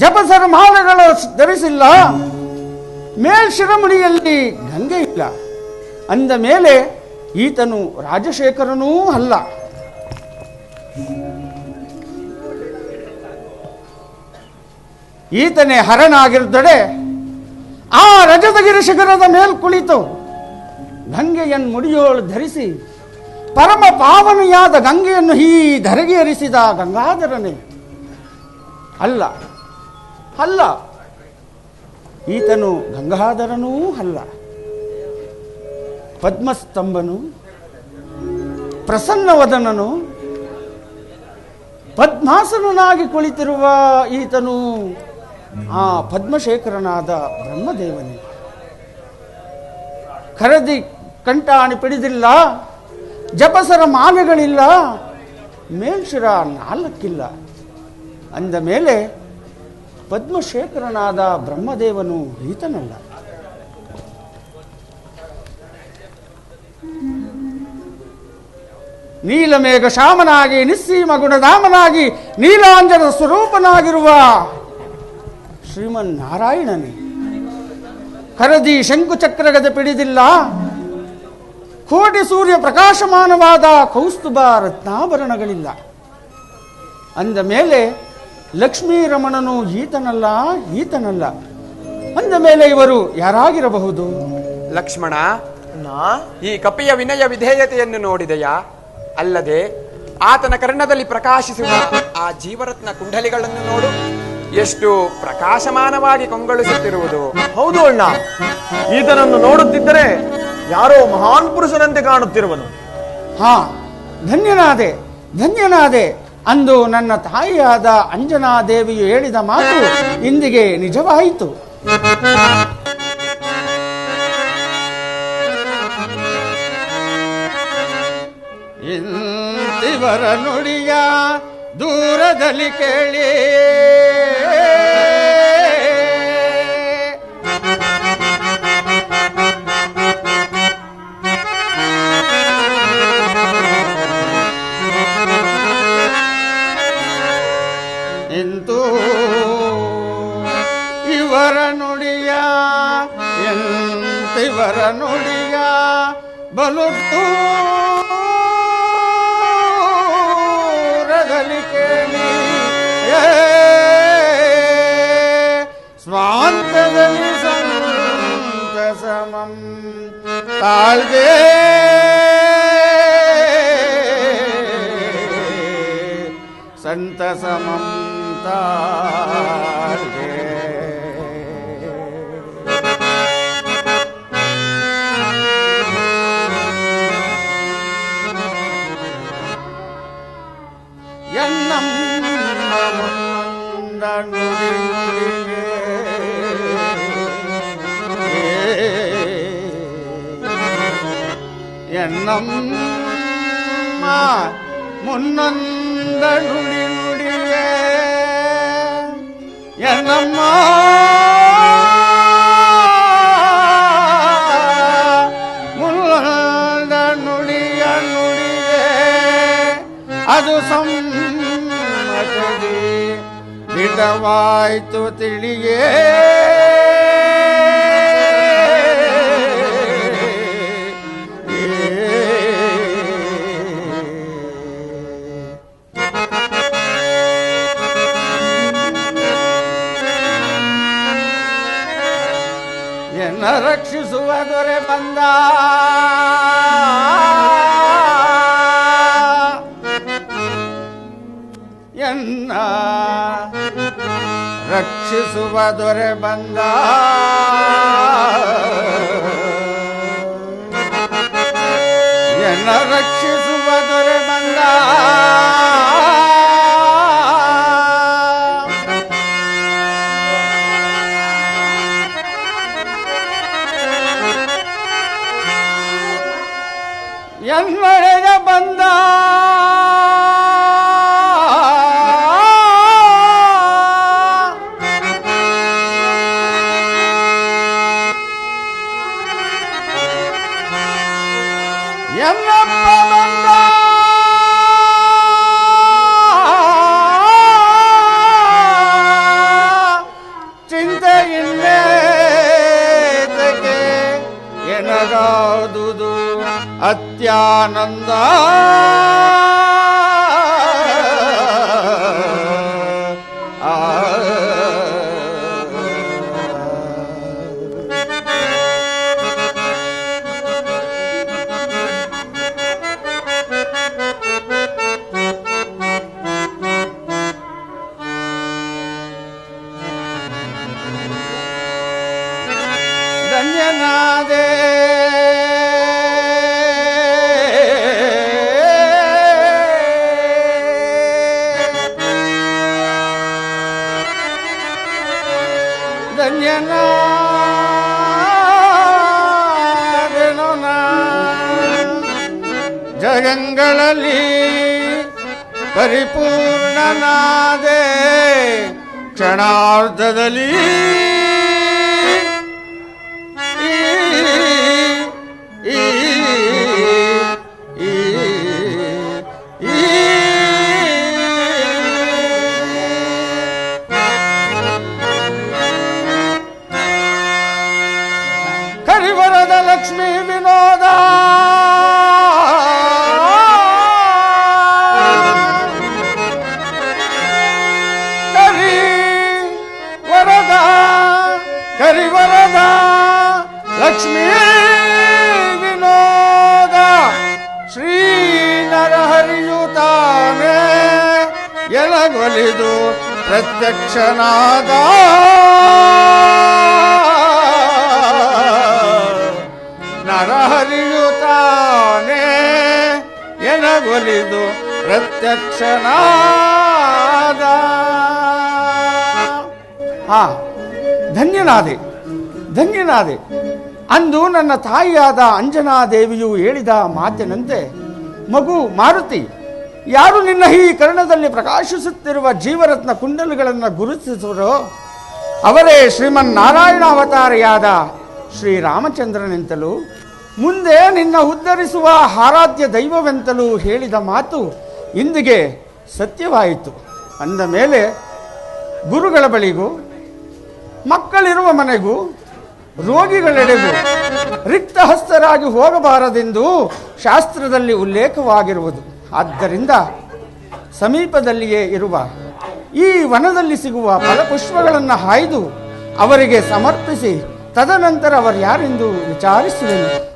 ಜಪಸರ ಮಾಲೆಗಳು ಧರಿಸಿಲ್ಲ, ಮೇಲ್ಶಿರಮುಡಿಯಲ್ಲಿ ಗಂಗೆ ಇಲ್ಲ. ಅಂದ ಮೇಲೆ ಈತನು ರಾಜಶೇಖರನೂ ಅಲ್ಲ. ಈತನೇ ಹರನಾಗಿರುತ್ತಡೆ ಆ ರಜತಗಿರಿ ಶಿಖರದ ಮೇಲ್ ಕುಳಿತು ಗಂಗೆಯನ್ನು ಮುಡಿಯೋಳು ಧರಿಸಿ ಪರಮ ಪಾವನೆಯಾದ ಗಂಗೆಯನ್ನು ಈ ಧರೆಗೆ ಹರಿಸಿದ ಗಂಗಾಧರನೇ? ಅಲ್ಲ ಅಲ್ಲ, ಈತನು ಗಂಗಾಧರನೂ ಅಲ್ಲ. ಪದ್ಮಸ್ತಂಭನು, ಪ್ರಸನ್ನವದನನು, ಪದ್ಮಾಸನಾಗಿ ಕುಳಿತಿರುವ ಈತನು ಆ ಪದ್ಮಶೇಖರನಾದ ಬ್ರಹ್ಮದೇವನೇ. ಖರದಿ ಕಂಠಾಣಿ ಪಿಡಿದಿಲ್ಲ, ಜಪಸರ ಮಾಲೆಗಳಿಲ್ಲ, ಮೇಲ್ಶಿರ ನಾಲ್ಕಿಲ್ಲ. ಅಂದ ಮೇಲೆ ಪದ್ಮಶೇಖರನಾದ ಬ್ರಹ್ಮದೇವನು ಈತನಲ್ಲ. ನೀಲಮೇಘ ಶಾಮನಾಗಿ ನಿಸ್ಸೀಮ ಗುಣಧಾಮನಾಗಿ ನೀಲಾಂಜನ ಸ್ವರೂಪನಾಗಿರುವ ಶ್ರೀಮನ್ನಾರಾಯಣನೇ. ಖರದಿ ಶಂಕುಚಕ್ರಗದೆ ಪಿಡಿದಿಲ್ಲ, ಕೋಟಿ ಸೂರ್ಯ ಪ್ರಕಾಶಮಾನವಾದ ಕೌಸ್ತುಭ ರತ್ನಾಭರಣಗಳಿಲ್ಲ. ಅಂದ ಮೇಲೆ ಲಕ್ಷ್ಮೀ ರಮಣನು ಈತನಲ್ಲ, ಈತನಲ್ಲ. ಅಂದ ಮೇಲೆ ಇವರು ಯಾರಾಗಿರಬಹುದು? ಲಕ್ಷ್ಮಣ, ಈ ಕಪಿಯ ವಿನಯ ವಿಧೇಯತೆಯನ್ನು ನೋಡಿದೆಯಾ? ಅಲ್ಲದೆ ಆತನ ಕರ್ಣದಲ್ಲಿ ಪ್ರಕಾಶಿಸುವ ಆ ಜೀವರತ್ನ ಕುಂಡಲಿಗಳನ್ನು ನೋಡು, ಎಷ್ಟು ಪ್ರಕಾಶಮಾನವಾಗಿ ಕೊಂಗೊಳಿಸುತ್ತಿರುವುದು. ಹೌದು ಅಣ್ಣ, ಈತನನ್ನು ನೋಡುತ್ತಿದ್ದರೆ ಯಾರೋ ಮಹಾನ್ ಪುರುಷನಂತೆ ಕಾಣುತ್ತಿರುವನು. ಹಾ, ಧನ್ಯನಾದೆ ಧನ್ಯನಾದೆ. ಅಂದು ನನ್ನ ತಾಯಿಯಾದ ಅಂಜನಾದೇವಿಯು ಹೇಳಿದ ಮಾತು ಇಂದಿಗೆ ನಿಜವಾಯಿತು. ಇಂತಿವರ ನುಡಿಯ ದೂರದಲ್ಲಿ ಕೇಳಿ ಎಂತಿವರ ನುಡಿಯ ಬಲುತ್ತೂರದಲ್ಲಿ ಕೇಳಿ ಸ್ವಾಂತದಲ್ಲಿ ಸಂತಸಮಂ ತಾಳ್ಗೆ ಸಂತಸಮಂ ತಾಳ್ಗೆ ಎನ್ನಮ್ಮ ನುಡಿ ನುಡಿಗೆ ಎನ್ನಮ್ಮ ಮುನ್ನೊಂದ ನುಡಿ ನುಡಿಯೇ ಎನ್ನಮ್ಮ ಮುನ್ನೊಂದ ನುಡಿಯ ನುಡಿಯೇ ಅದು ಸಮ್ಮತದಿ ದಿಟವಾಯ್ತು ತಿಳಿಯೇ ಎನ್ನ ರಕ್ಷಿಸುವ ದೊರೆ ಬಂದ ಎನ್ನ ರಕ್ಷಿಸುವ ದೊರೆ ಬಂದ ಎನ್ನ ರಕ್ಷಿಸುವ ದೊರೆ ಬಂದ ಎನ್ಮಳೆಗ ಬಂದ ಎನ್ನಪ್ಪ ಬಂದ ಚಿಂತೆ ಇಲ್ಲೇತಕ್ಕೆ ಎನಗಾದುದು ಅತ್ಯಾನಂದ ಧನ್ಯನಾದೆ ಧನ್ಯನಾದೆನೋ ನಾ ಜಗಂಗಳಲ್ಲಿ ಪರಿಪೂರ್ಣನಾದೆ ಕ್ಷಣಾರ್ಧದಲ್ಲಿ ಕರಿವರದ ಲಕ್ಷ್ಮೀ ವಿನೋದ ಕರಿವರದ ಲಕ್ಷ್ಮೀ ವಿನೋದ ಶ್ರೀ ನರಹರಿಯು ತಾನೇ ಎಲಗೊಲಿದು ಪ್ರತ್ಯಕ್ಷನಾದ ನರಹರಿಯು ತಾನೇ ಎಲಗೊಲಿದು ಪ್ರತ್ಯಕ್ಷನಾದ. ಧನ್ಯನಾದೆ ಧನ್ಯನಾದೆ. ಅಂದು ನನ್ನ ತಾಯಿಯಾದ ಅಂಜನಾದೇವಿಯು ಹೇಳಿದ ಮಾತಿನಂತೆ ಮಗು ಮಾರುತಿ, ಯಾರು ನಿನ್ನ ಈ ಕರ್ಣದಲ್ಲಿ ಪ್ರಕಾಶಿಸುತ್ತಿರುವ ಜೀವರತ್ನ ಕುಂಡಲಗಳನ್ನು ಗುರುತಿಸುವರೋ ಅವರೇ ಶ್ರೀಮನ್ನಾರಾಯಣ ಅವತಾರಿಯಾದ ಶ್ರೀರಾಮಚಂದ್ರನೆಂತಲೂ ಮುಂದೆ ನಿನ್ನ ಉದ್ಧರಿಸುವ ಆರಾಧ್ಯ ದೈವವೆಂತಲೂ ಹೇಳಿದ ಮಾತು ಇಂದಿಗೆ ಸತ್ಯವಾಯಿತು. ಅಂದ ಮೇಲೆ ಗುರುಗಳ ಬಳಿಗೂ ಮಕ್ಕಳಿರುವ ಮನೆಗೂ ರೋಗಿಗಳೆಡೆಗೂ ರಿಕ್ತಹಸ್ತರಾಗಿ ಹೋಗಬಾರದೆಂದು ಶಾಸ್ತ್ರದಲ್ಲಿ ಉಲ್ಲೇಖವಾಗಿರುವುದು. ಆದ್ದರಿಂದ ಸಮೀಪದಲ್ಲಿಯೇ ಇರುವ ಈ ವನದಲ್ಲಿ ಸಿಗುವ ಫಲಪುಷ್ಪಗಳನ್ನು ಹಾಯ್ದು ಅವರಿಗೆ ಸಮರ್ಪಿಸಿ ತದನಂತರ ಅವರು ಯಾರೆಂದು ವಿಚಾರಿಸುವೆನು.